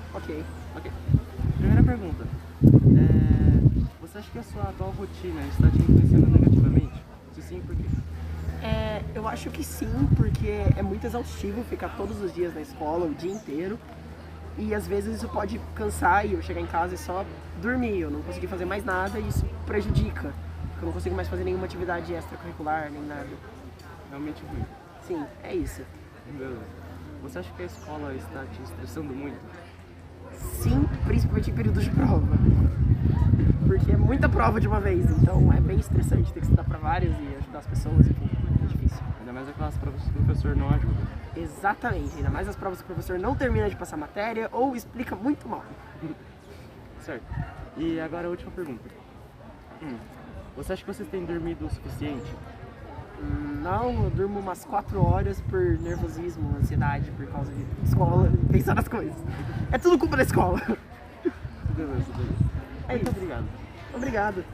Primeira pergunta. Você acha que a sua atual rotina está te influenciando negativamente? Se sim, por quê? Eu acho que sim, porque é muito exaustivo ficar todos os dias na escola, o dia inteiro. E às vezes isso pode cansar e eu chegar em casa e só dormir. Eu não conseguir fazer mais nada e isso prejudica. Porque eu não consigo mais fazer nenhuma atividade extracurricular, nem nada. Realmente ruim. Sim, é isso. Beleza. Você acha que a escola está te estressando muito? Sim, principalmente em períodos de prova. Porque é muita prova de uma vez, então é bem estressante ter que estudar para várias e ajudar as pessoas, enfim, é difícil. Ainda mais aquelas provas que o professor não ajuda. Exatamente, ainda mais as provas que o professor não termina de passar a matéria ou explica muito mal. Certo. E agora a última pergunta. Você acha que vocês têm dormido o suficiente? Não, eu durmo umas 4 horas por nervosismo, ansiedade, por causa de escola, pensar nas coisas. É tudo culpa da escola. Beleza. Muito obrigado. Obrigado.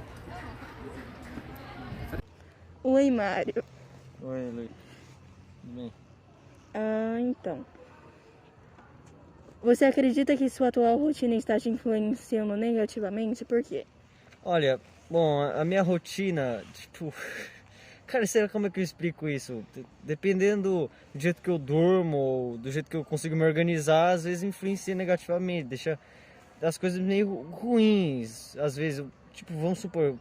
Oi, Mário. Oi, Luiz. Tudo bem? Então. Você acredita que sua atual rotina está te influenciando negativamente? Por quê? Olha, bom, a minha rotina, tipo... Cara, será como é que eu explico isso? Dependendo do jeito que eu durmo, ou do jeito que eu consigo me organizar, às vezes influencia negativamente, deixa as coisas meio ruins. Às vezes, tipo, vamos supor,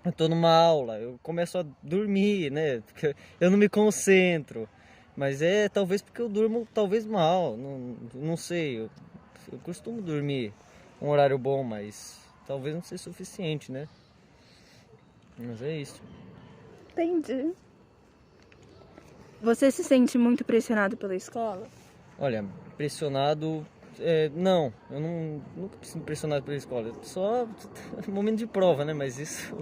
eu tô numa aula, eu começo a dormir, né? Porque eu não me concentro. Mas talvez porque eu durmo talvez mal, não sei. Eu costumo dormir um horário bom, mas talvez não seja suficiente, né? Mas é isso. Entendi. Você se sente muito pressionado pela escola? Olha, pressionado... não, eu nunca me sinto pressionado pela escola. Só momento de prova, né? Mas isso...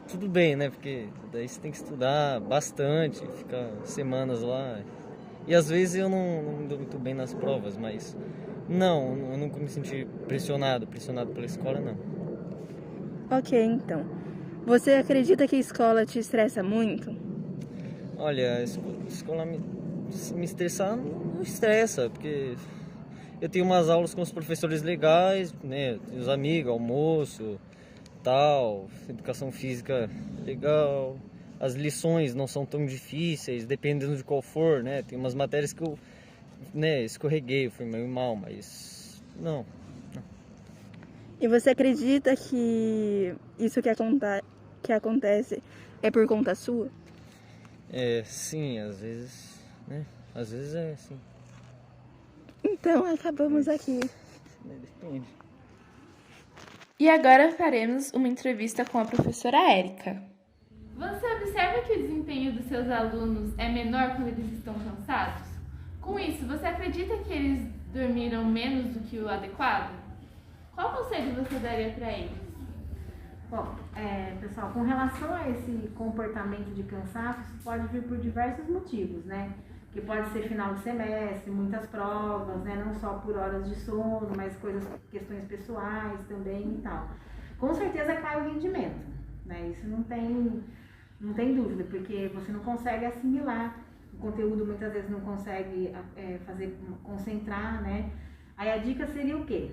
Tudo bem, né? Porque daí você tem que estudar bastante, ficar semanas lá. E às vezes eu não me dou muito bem nas provas, mas... Não, eu nunca me senti pressionado pela escola, não. Ok, então. Você acredita que a escola te estressa muito? Olha, a escola me estressar não estressa, porque eu tenho umas aulas com os professores legais, né? Os amigos, almoço, tal, educação física legal. As lições não são tão difíceis, dependendo de qual for, né? Tem umas matérias que eu, né, escorreguei, fui meio mal, mas não. E você acredita que isso que acontece é por conta sua? Sim, às vezes, né? Às vezes é, sim. Então, acabamos aqui. Depende. E agora faremos uma entrevista com a professora Érica. Você observa que o desempenho dos seus alunos é menor quando eles estão cansados? Com isso, você acredita que eles dormiram menos do que o adequado? Qual conselho você daria para eles? Bom, pessoal, com relação a esse comportamento de cansaço, isso pode vir por diversos motivos, né? Que pode ser final de semestre, muitas provas, né? Não só por horas de sono, mas questões pessoais também e tal. Com certeza cai o rendimento, né? Isso não tem dúvida, porque você não consegue assimilar o conteúdo, muitas vezes não consegue concentrar, né? Aí a dica seria o quê?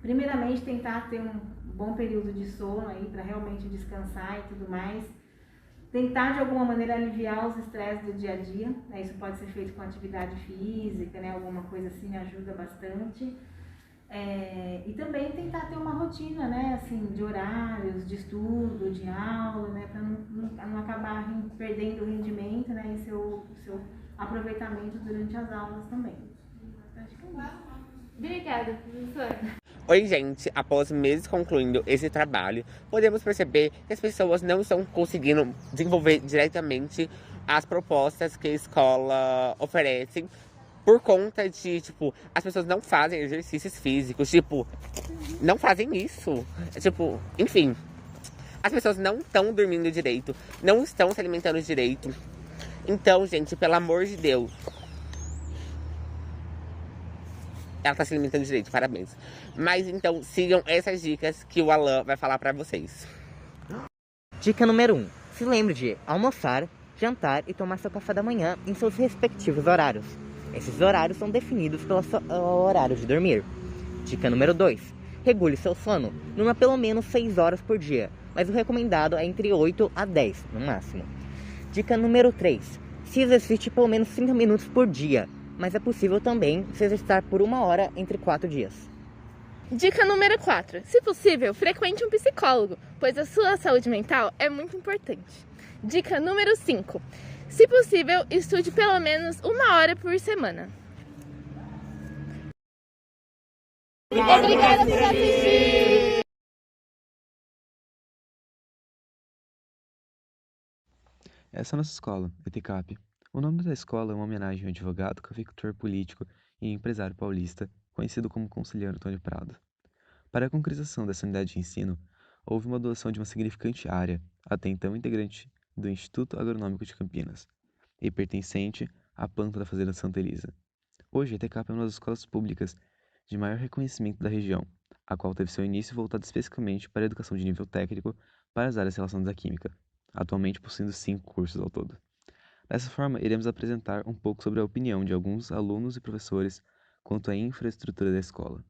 Primeiramente, tentar ter um bom período de sono aí para realmente descansar e tudo mais. Tentar de alguma maneira aliviar os estresses do dia a dia, né? Isso pode ser feito com atividade física, né? Alguma coisa assim ajuda bastante. E também tentar ter uma rotina, né? Assim, de horários, de estudo, de aula, né? Para não acabar perdendo o rendimento, né? E seu aproveitamento durante as aulas também. Acho que é isso. Obrigada, professora. Oi, gente. Após meses concluindo esse trabalho, podemos perceber que as pessoas não estão conseguindo desenvolver diretamente as propostas que a escola oferece por conta de, as pessoas não fazem exercícios físicos, não fazem isso. Enfim, as pessoas não estão dormindo direito, não estão se alimentando direito. Então, gente, pelo amor de Deus. Ela tá se alimentando direito, parabéns. Mas então, sigam essas dicas que o Alan vai falar pra vocês. Dica número 1. Se lembre de almoçar, jantar e tomar seu café da manhã em seus respectivos horários. Esses horários são definidos pelo horário de dormir. Dica número 2. Regule seu sono. Durma pelo menos 6 horas por dia, mas o recomendado é entre 8 a 10, no máximo. Dica número 3. Se exercite pelo menos 30 minutos por dia, mas é possível também se exercitar por 1 hora entre 4 dias. Dica número 4. Se possível, frequente um psicólogo, pois a sua saúde mental é muito importante. Dica número 5. Se possível, estude pelo menos 1 hora por semana. Obrigada por assistir! Essa é a nossa escola, ETCAP. O nome da escola é uma homenagem ao advogado, cafeicultor político e empresário paulista, conhecido como Conselheiro Antônio Prado. Para a concretização dessa unidade de ensino, houve uma doação de uma significante área, até então integrante do Instituto Agronômico de Campinas, e pertencente à planta da Fazenda Santa Elisa. Hoje, a ETCAP é uma das escolas públicas de maior reconhecimento da região, a qual teve seu início voltado especificamente para a educação de nível técnico para as áreas relacionadas à química, atualmente possuindo 5 cursos ao todo. Dessa forma, iremos apresentar um pouco sobre a opinião de alguns alunos e professores quanto à infraestrutura da escola.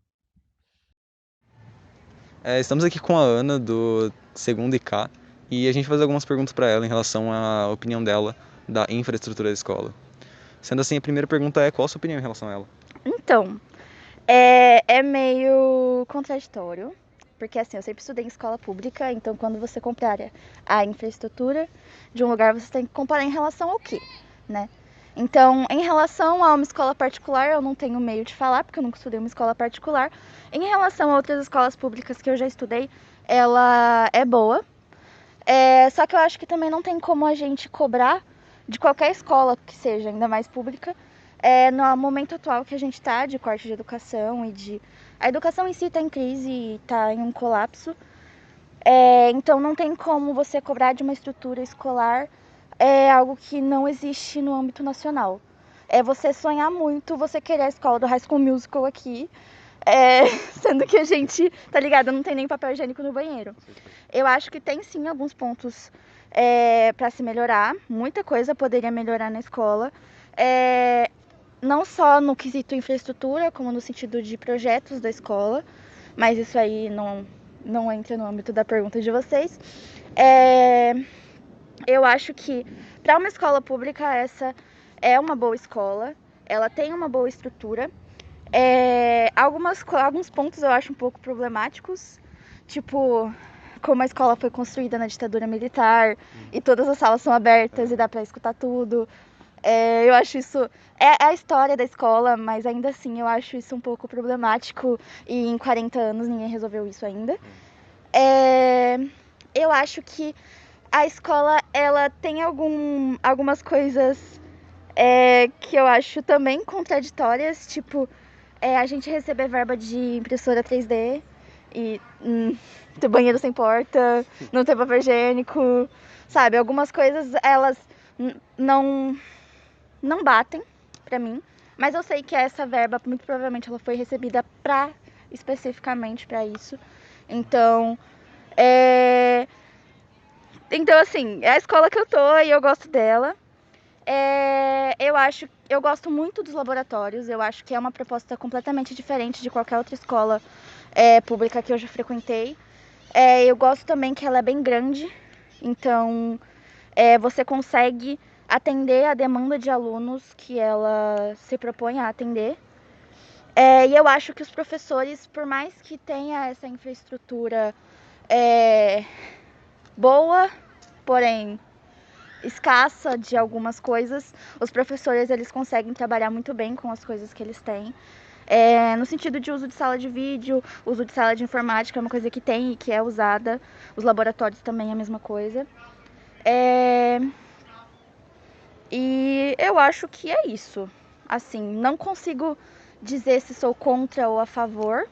Estamos aqui com a Ana, do 2º IK, e a gente vai fazer algumas perguntas para ela em relação à opinião dela da infraestrutura da escola. Sendo assim, a primeira pergunta é: qual a sua opinião em relação a ela? Então, é meio contraditório, porque assim, eu sempre estudei em escola pública, então quando você compara a infraestrutura de um lugar, você tem que comparar em relação ao quê, né? Então, em relação a uma escola particular, eu não tenho meio de falar, porque eu nunca estudei em uma escola particular. Em relação a outras escolas públicas que eu já estudei, ela é boa. Só que eu acho que também não tem como a gente cobrar de qualquer escola que seja, ainda mais pública, no momento atual que a gente está, de corte de educação e de... A educação em si está em crise e está em um colapso. Então não tem como você cobrar de uma estrutura escolar algo que não existe no âmbito nacional. É você sonhar muito, você querer a escola do High School Musical aqui, sendo que a gente, tá ligado, não tem nem papel higiênico no banheiro. Eu acho que tem sim alguns pontos para se melhorar, muita coisa poderia melhorar na escola, não só no quesito infraestrutura, como no sentido de projetos da escola, mas isso aí não entra no âmbito da pergunta de vocês. Eu acho que para uma escola pública essa é uma boa escola, ela tem uma boa estrutura. Alguns pontos eu acho um pouco problemáticos, tipo como a escola foi construída na ditadura militar e todas as salas são abertas e dá para escutar tudo. Eu acho isso... É a história da escola, mas ainda assim eu acho isso um pouco problemático e em 40 anos ninguém resolveu isso ainda. Eu acho que a escola, ela tem algumas coisas que eu acho também contraditórias, tipo a gente receber verba de impressora 3D e ter banheiro sem porta, não ter papel higiênico, sabe? Algumas coisas, elas não batem pra mim, mas eu sei que essa verba, muito provavelmente, ela foi recebida especificamente pra isso. Então, Então, assim, é a escola que eu tô e eu gosto dela. Eu gosto muito dos laboratórios, eu acho que é uma proposta completamente diferente de qualquer outra escola pública que eu já frequentei. Eu gosto também que ela é bem grande, então você consegue atender a demanda de alunos que ela se propõe a atender. E eu acho que os professores, por mais que tenha essa infraestrutura boa, porém escassa de algumas coisas, os professores eles conseguem trabalhar muito bem com as coisas que eles têm. No sentido de uso de sala de vídeo, uso de sala de informática é uma coisa que tem e que é usada. Os laboratórios também é a mesma coisa. E eu acho que é isso. Assim, não consigo dizer se sou contra ou a favor.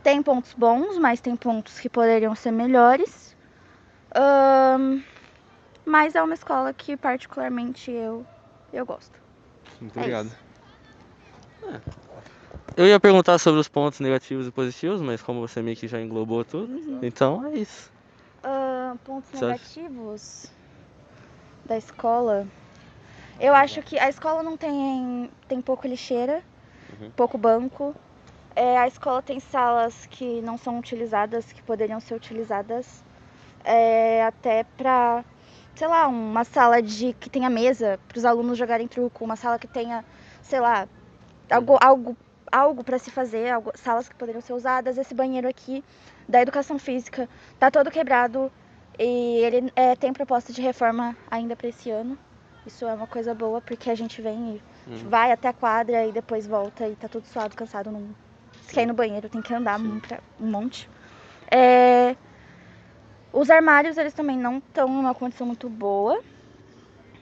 Tem pontos bons, mas tem pontos que poderiam ser melhores. Mas é uma escola que particularmente eu gosto. Muito obrigado. Eu ia perguntar sobre os pontos negativos e positivos, mas como você meio que já englobou tudo, então é isso. Pontos negativos da escola. Eu acho que a escola não tem pouca lixeira, pouco banco. A escola tem salas que não são utilizadas, que poderiam ser utilizadas até pra, sei lá, uma sala que tenha mesa para os alunos jogarem truco, uma sala que tenha, sei lá, algo para se fazer, salas que poderiam ser usadas. Esse banheiro aqui da educação física tá todo quebrado e ele tem proposta de reforma ainda para esse ano. Isso é uma coisa boa, porque a gente vem e vai até a quadra e depois volta e tá todo suado, cansado. Se quer ir no banheiro, tem que andar um monte. Os armários, eles também não estão numa condição muito boa,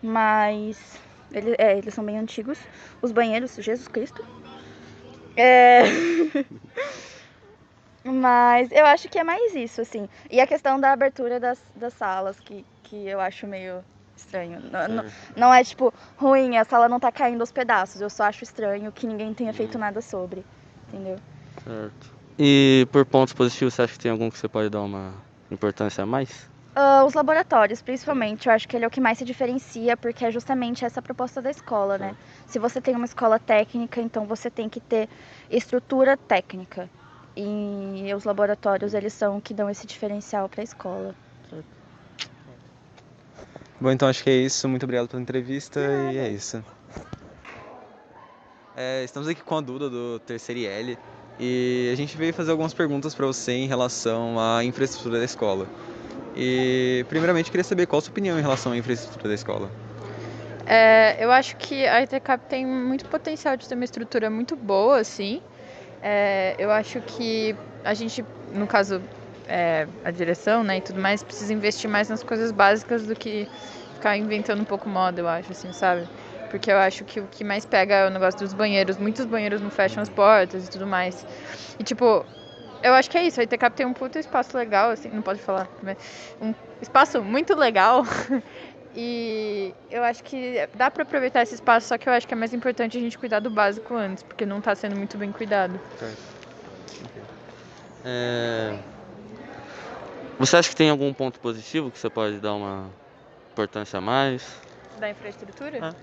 mas eles são bem antigos. Os banheiros, Jesus Cristo. Mas eu acho que é mais isso, assim. E a questão da abertura das salas, que eu acho meio estranho. Não é, tipo, ruim, a sala não tá caindo aos pedaços. Eu só acho estranho que ninguém tenha feito nada sobre, entendeu? Certo. E por pontos positivos, você acha que tem algum que você pode dar uma importância a mais? Os laboratórios, principalmente, eu acho que ele é o que mais se diferencia, porque é justamente essa a proposta da escola, né? Se você tem uma escola técnica, então você tem que ter estrutura técnica. E os laboratórios, eles são o que dão esse diferencial para a escola. Bom, então acho que é isso. Muito obrigado pela entrevista e é isso. Estamos aqui com a Duda do terceiro IL e a gente veio fazer algumas perguntas para você em relação à infraestrutura da escola. E primeiramente queria saber qual a sua opinião em relação à infraestrutura da escola. Eu acho que a ETCAP tem muito potencial de ter uma estrutura muito boa, assim. Eu acho que a gente, no caso, a direção, né, e tudo mais, precisa investir mais nas coisas básicas do que ficar inventando um pouco moda, eu acho, assim, sabe? Porque eu acho que o que mais pega é o negócio dos banheiros. Muitos banheiros não fecham as portas e tudo mais. E, tipo, eu acho que é isso. A ETCAP tem um puto espaço legal, assim, não pode falar, mas um espaço muito legal. E eu acho que dá pra aproveitar esse espaço, só que eu acho que é mais importante a gente cuidar do básico antes, porque não tá sendo muito bem cuidado. Você acha que tem algum ponto positivo que você pode dar uma importância a mais? Da infraestrutura?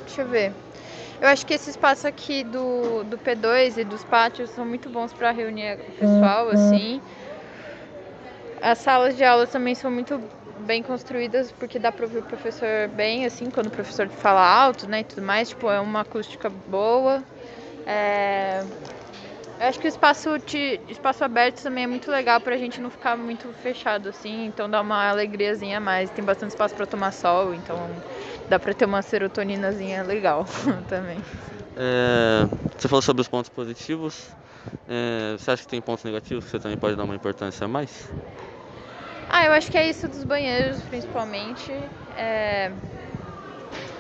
Deixa eu ver. Eu acho que esse espaço aqui do P2 e dos pátios são muito bons para reunir o pessoal, assim. As salas de aula também são muito bem construídas, porque dá para ouvir o professor bem, assim, quando o professor fala alto, né, e tudo mais. Tipo, é uma acústica boa. Eu acho que o espaço aberto também é muito legal pra gente não ficar muito fechado, assim, então dá uma alegriazinha a mais. Tem bastante espaço pra tomar sol, então dá pra ter uma serotoninazinha legal também. Você falou sobre os pontos positivos. Você acha que tem pontos negativos que você também pode dar uma importância a mais? Eu acho que é isso dos banheiros, principalmente.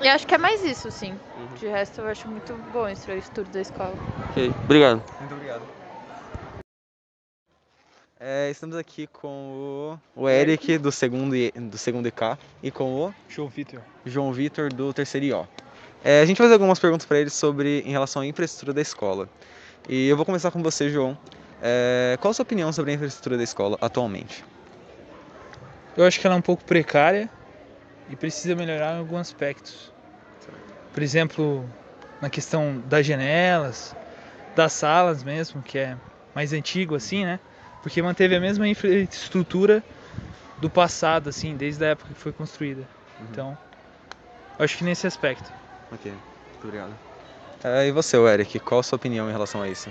E acho que é mais isso, sim. De resto, eu acho muito bom esse estudo da escola. Ok, obrigado. Muito obrigado. Estamos aqui com o Eric do segundo IK e com o João Vitor do terceiro IO. A gente vai fazer algumas perguntas para eles em relação à infraestrutura da escola. E eu vou começar com você, João. Qual a sua opinião sobre a infraestrutura da escola atualmente? Eu acho que ela é um pouco precária e precisa melhorar em alguns aspectos. Por exemplo, na questão das janelas, das salas mesmo, que é mais antigo assim, né? Porque manteve a mesma infraestrutura do passado, assim, desde a época que foi construída. Então, eu acho que nesse aspecto. Ok, muito obrigado. E você, Eric, qual a sua opinião em relação a isso?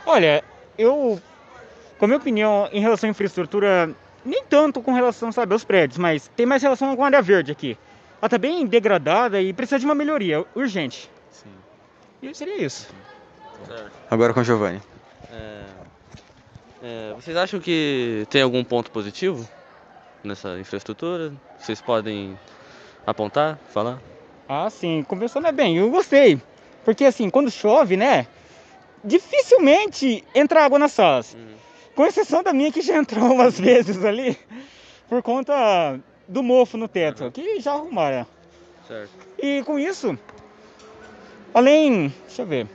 Olha, com a minha opinião em relação à infraestrutura, nem tanto com relação, sabe, aos prédios, mas tem mais relação com a área verde aqui. Ela tá bem degradada e precisa de uma melhoria urgente. Sim. E seria isso. Certo. Agora com o Giovanni. Vocês acham que tem algum ponto positivo nessa infraestrutura? Vocês podem apontar, falar? Ah, sim, conversando bem, eu gostei. Porque assim, quando chove, né, dificilmente entra água nas salas. Com exceção da minha que já entrou umas vezes ali, por conta do mofo no teto, que já arrumaram. Certo. E com isso, além, deixa eu ver,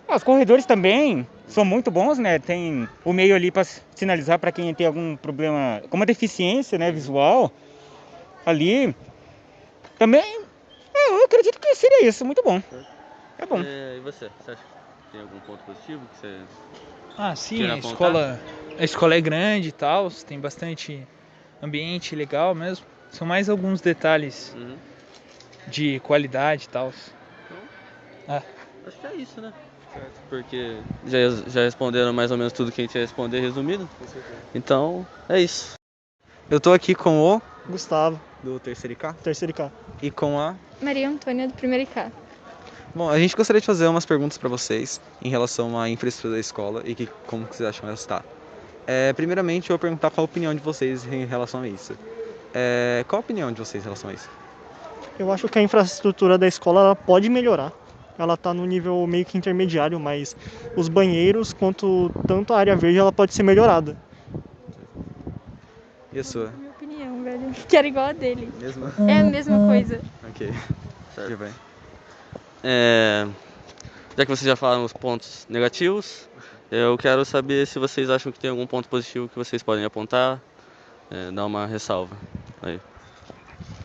os corredores também são muito bons, né? Tem o meio ali para sinalizar para quem tem algum problema, com uma deficiência, né, visual. Ali também, eu acredito que seria isso, muito bom. É bom. E você acha que tem algum ponto positivo que você... Ah, sim, a escola é grande e tal, tem bastante ambiente legal mesmo. São mais alguns detalhes de qualidade e tal. Acho que é isso, né? Certo. Porque já responderam mais ou menos tudo que a gente ia responder resumido. Então, é isso. Eu tô aqui com o Gustavo, do terceiro IK. terceiro IK. E com a Maria Antônia, do primeiro IK. Bom, a gente gostaria de fazer umas perguntas para vocês em relação à infraestrutura da escola e como que vocês acham ela está. Primeiramente, eu vou perguntar qual a opinião de vocês em relação a isso. Qual a opinião de vocês em relação a isso? Eu acho que a infraestrutura da escola ela pode melhorar. Ela está no nível meio que intermediário, mas os banheiros quanto tanto a área verde ela pode ser melhorada. E a sua? Minha opinião, velho. Que era igual a dele. Mesmo? É a mesma coisa. Ok. Certo. Bem. Já que vocês já falaram os pontos negativos, eu quero saber se vocês acham que tem algum ponto positivo que vocês podem apontar, dar uma ressalva aí.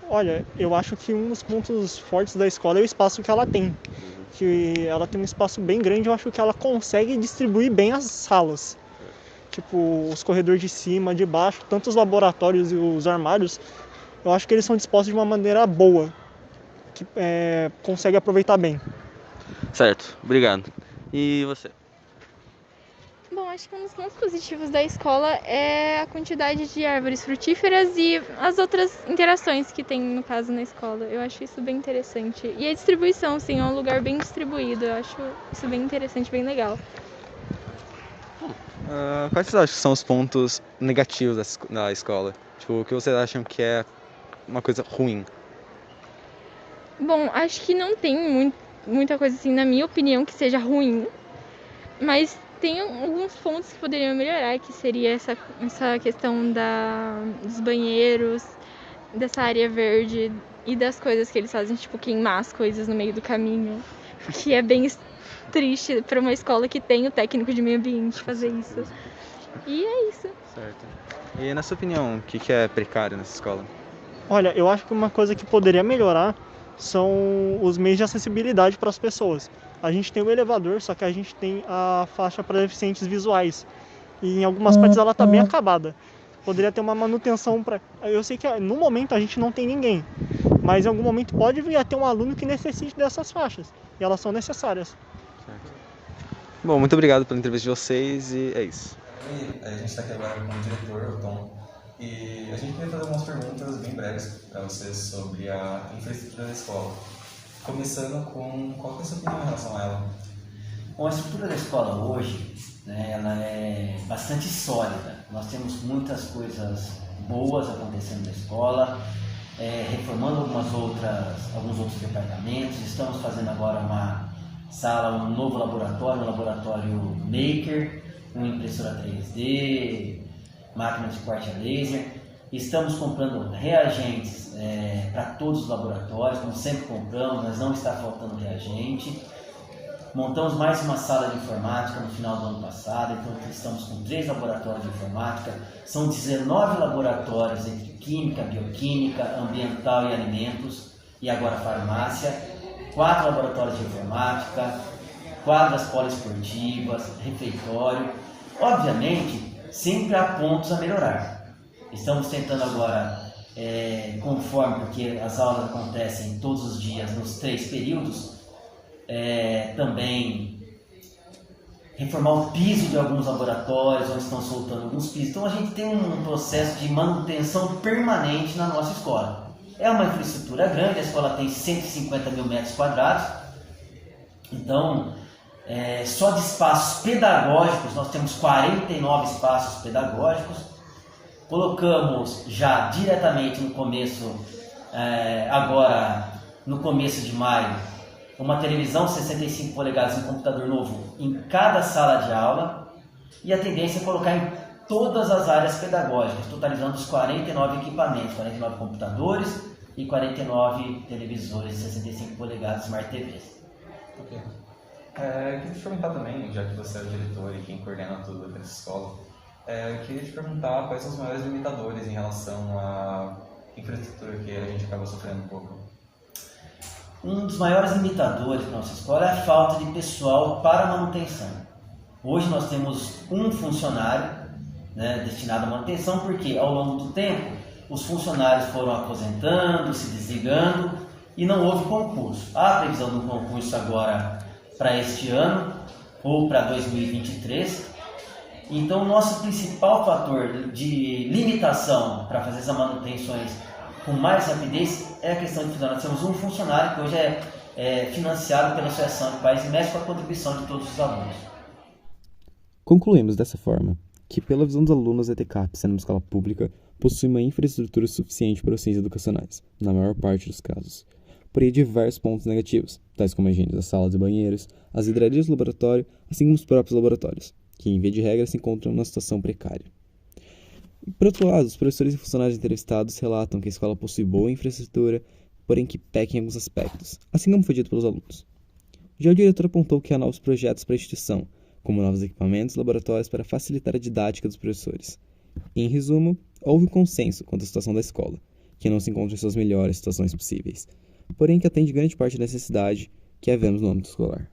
Olha, eu acho que um dos pontos fortes da escola é o espaço que ela tem. Que ela tem um espaço bem grande, eu acho que ela consegue distribuir bem as salas. Tipo, os corredores de cima, de baixo, tanto os laboratórios e os armários, eu acho que eles são dispostos de uma maneira boa, que consegue aproveitar bem. Certo, obrigado. E você? Bom, acho que um dos pontos positivos da escola é a quantidade de árvores frutíferas e as outras interações que tem, no caso, na escola. Eu acho isso bem interessante. E a distribuição, sim, é um lugar bem distribuído. Eu acho isso bem interessante, bem legal. Quais vocês acham que são os pontos negativos da escola? Tipo, o que vocês acham que é uma coisa ruim? Bom, acho que não tem muita coisa assim, na minha opinião, que seja ruim. Mas tem alguns pontos que poderiam melhorar, que seria essa questão dos banheiros, dessa área verde e das coisas que eles fazem, tipo queimar as coisas no meio do caminho, que é bem triste para uma escola que tem o técnico de meio ambiente fazer isso. E é isso. Certo. E na sua opinião, o que é precário nessa escola? Olha, eu acho que uma coisa que poderia melhorar são os meios de acessibilidade para as pessoas. A gente tem o elevador, só que a gente tem a faixa para deficientes visuais. E em algumas partes ela está bem acabada. Poderia ter uma manutenção para... Eu sei que no momento a gente não tem ninguém, mas em algum momento pode vir a ter um aluno que necessite dessas faixas. E elas são necessárias. Certo. Bom, muito obrigado pela entrevista de vocês e é isso. A gente está aqui agora com o diretor, o Tom. E a gente queria fazer algumas perguntas bem breves para vocês sobre a infraestrutura da escola. Começando com qual é a sua opinião em relação a ela? Bom, a estrutura da escola hoje, né, ela é bastante sólida. Nós temos muitas coisas boas acontecendo na escola, reformando alguns outros departamentos. Estamos fazendo agora uma sala, um novo laboratório, um laboratório Maker, uma impressora 3D, máquinas de corte a laser. Estamos comprando reagentes para todos os laboratórios, como sempre compramos, mas não está faltando reagente. Montamos mais uma sala de informática no final do ano passado, então estamos com 3 laboratórios de informática. São 19 laboratórios entre química, bioquímica, ambiental e alimentos, e agora farmácia. 4 laboratórios de informática, quadras poliesportivas, refeitório. Obviamente, sempre há pontos a melhorar. Estamos tentando agora, conforme, porque as aulas acontecem todos os dias nos 3 períodos, também reformar o piso de alguns laboratórios, onde estão soltando alguns pisos. Então a gente tem um processo de manutenção permanente na nossa escola. É uma infraestrutura grande, a escola tem 150 mil metros quadrados, então só de espaços pedagógicos, nós temos 49 espaços pedagógicos. Colocamos já diretamente no começo, agora no começo de maio, uma televisão 65 polegadas e um computador novo em cada sala de aula, e a tendência é colocar em todas as áreas pedagógicas, totalizando os 49 equipamentos, 49 computadores e 49 televisores 65 polegadas Smart TVs. Ok. Eu queria te perguntar também, já que você é o diretor e quem coordena tudo dessa escola, eu queria te perguntar quais são os maiores limitadores em relação à infraestrutura que a gente acaba sofrendo um pouco. Um dos maiores limitadores para a nossa escola é a falta de pessoal para manutenção. Hoje nós temos um funcionário destinado à manutenção, porque ao longo do tempo os funcionários foram aposentando, se desligando e não houve concurso. Há a previsão de um concurso agora para este ano ou para 2023. Então o nosso principal fator de limitação para fazer essas manutenções com mais rapidez é a questão de funcionário. Nós temos um funcionário que hoje é financiado pela Associação de Pais e Mestres com a contribuição de todos os alunos. Concluímos dessa forma que, pela visão dos alunos, a ETCAP, sendo uma escola pública, possui uma infraestrutura suficiente para os fins educacionais, na maior parte dos casos. Porém, há diversos pontos negativos, tais como a higiene das salas e banheiros, as hidrarias do laboratório, assim como os próprios laboratórios, que, em via de regra, se encontram numa situação precária. Por outro lado, os professores e funcionários entrevistados relatam que a escola possui boa infraestrutura, porém que peca em alguns aspectos, assim como foi dito pelos alunos. Já o diretor apontou que há novos projetos para a instituição, como novos equipamentos e laboratórios para facilitar a didática dos professores. Em resumo, houve um consenso quanto à situação da escola, que não se encontra em suas melhores situações possíveis, porém que atende grande parte da necessidade que havemos no âmbito escolar.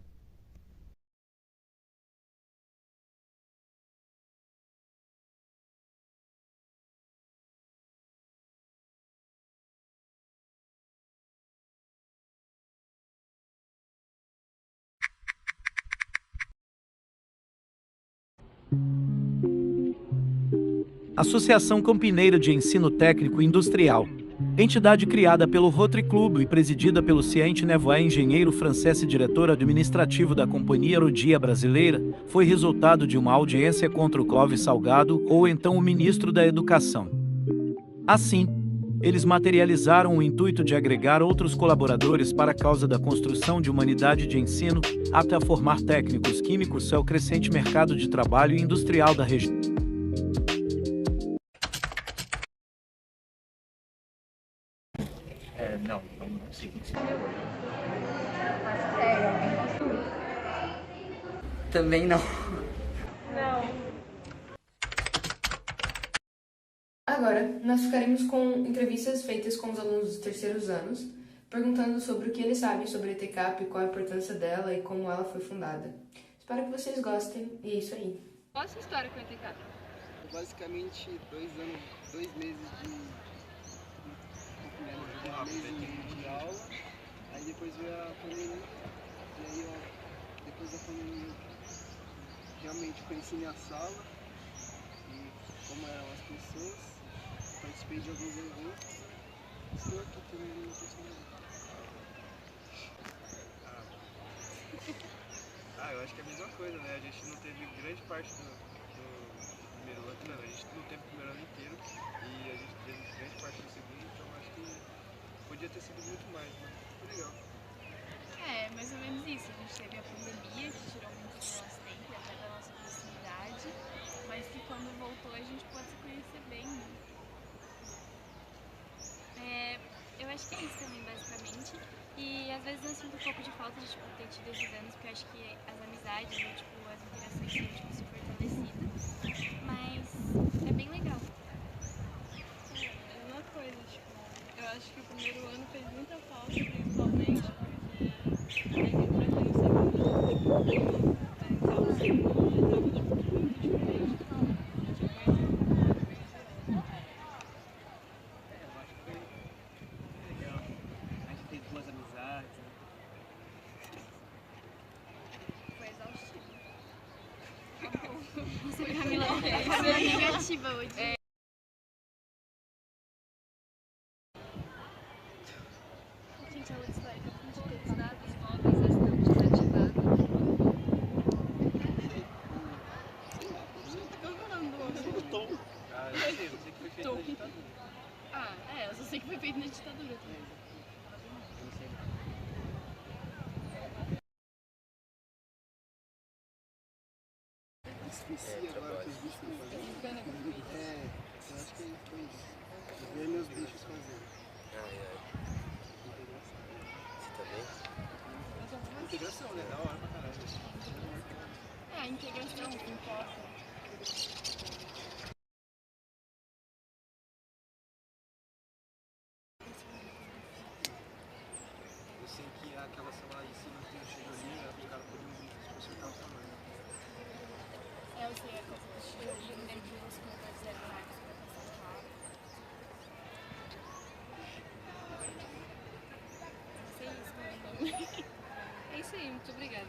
Associação Campineira de Ensino Técnico Industrial, entidade criada pelo Rotary Club e presidida pelo Ciente Nevoé, engenheiro francês e diretor administrativo da Companhia Aerodia Brasileira, foi resultado de uma audiência contra o Clóvis Salgado, ou então o ministro da Educação. Assim, eles materializaram o intuito de agregar outros colaboradores para a causa da construção de uma unidade de ensino apta a formar técnicos químicos ao crescente mercado de trabalho industrial da região. Também não. Agora, nós ficaremos com entrevistas feitas com os alunos dos terceiros anos, perguntando sobre o que eles sabem sobre a ETCAP, qual a importância dela e como ela foi fundada. Espero que vocês gostem, e é isso aí. Qual a sua história com a ETCAP? Basicamente, 2 meses de aula, aí depois veio a pandemia, e aí depois da pandemia realmente conheci minha sala e como eram as pessoas, participei de alguns eventos, estou aqui também no eu acho que é a mesma coisa, né? A gente não teve grande parte do primeiro ano, não, a gente não teve o primeiro ano inteiro e a gente teve grande parte do segundo, então acho que podia ter sido muito mais, mas foi legal. É, mais ou menos isso. A gente teve a pandemia, que tirou muito do nosso tempo e até da nossa proximidade. faculdade, mas que quando voltou a gente pode se conhecer bem, né? Eu acho que é isso também, basicamente. E às vezes eu sinto um pouco de falta de tipo, ter tido esses anos, porque eu acho que as amizades ou tipo, as interações têm tipo, se fortalecido. Mas é bem legal. É uma coisa, tipo, eu acho que o primeiro ano fez muita falta, principalmente, porque aí depois tem o segundo. Então, o segundo ano tava tipo, muito diferente. Duas amizades. Foi exaustivo. Você Camila foi negativa hoje. Gente, a outra história que eu tinha os dados móveis estão desativados. Qual é o nome do outro? Tom. Ah, eu sei que foi feito na ditadura. Ah, eu só sei que foi feito na ditadura também. Esqueci agora que os bichos estão fazendo. Eu acho que foi isso. Ver meus bichos fazendo. Você tá bem? Integração, né? Da hora pra caralho. A integração que importa. Eu sei que aquela sala lá em cima tem o Xerolinho, era pro cara poder ouvir o que o professor tava falando. Eu sei a coisa do Xerolinho, né? Que os computadores eram marcos pra passar rápido. Não sei isso também. É isso aí, muito obrigada.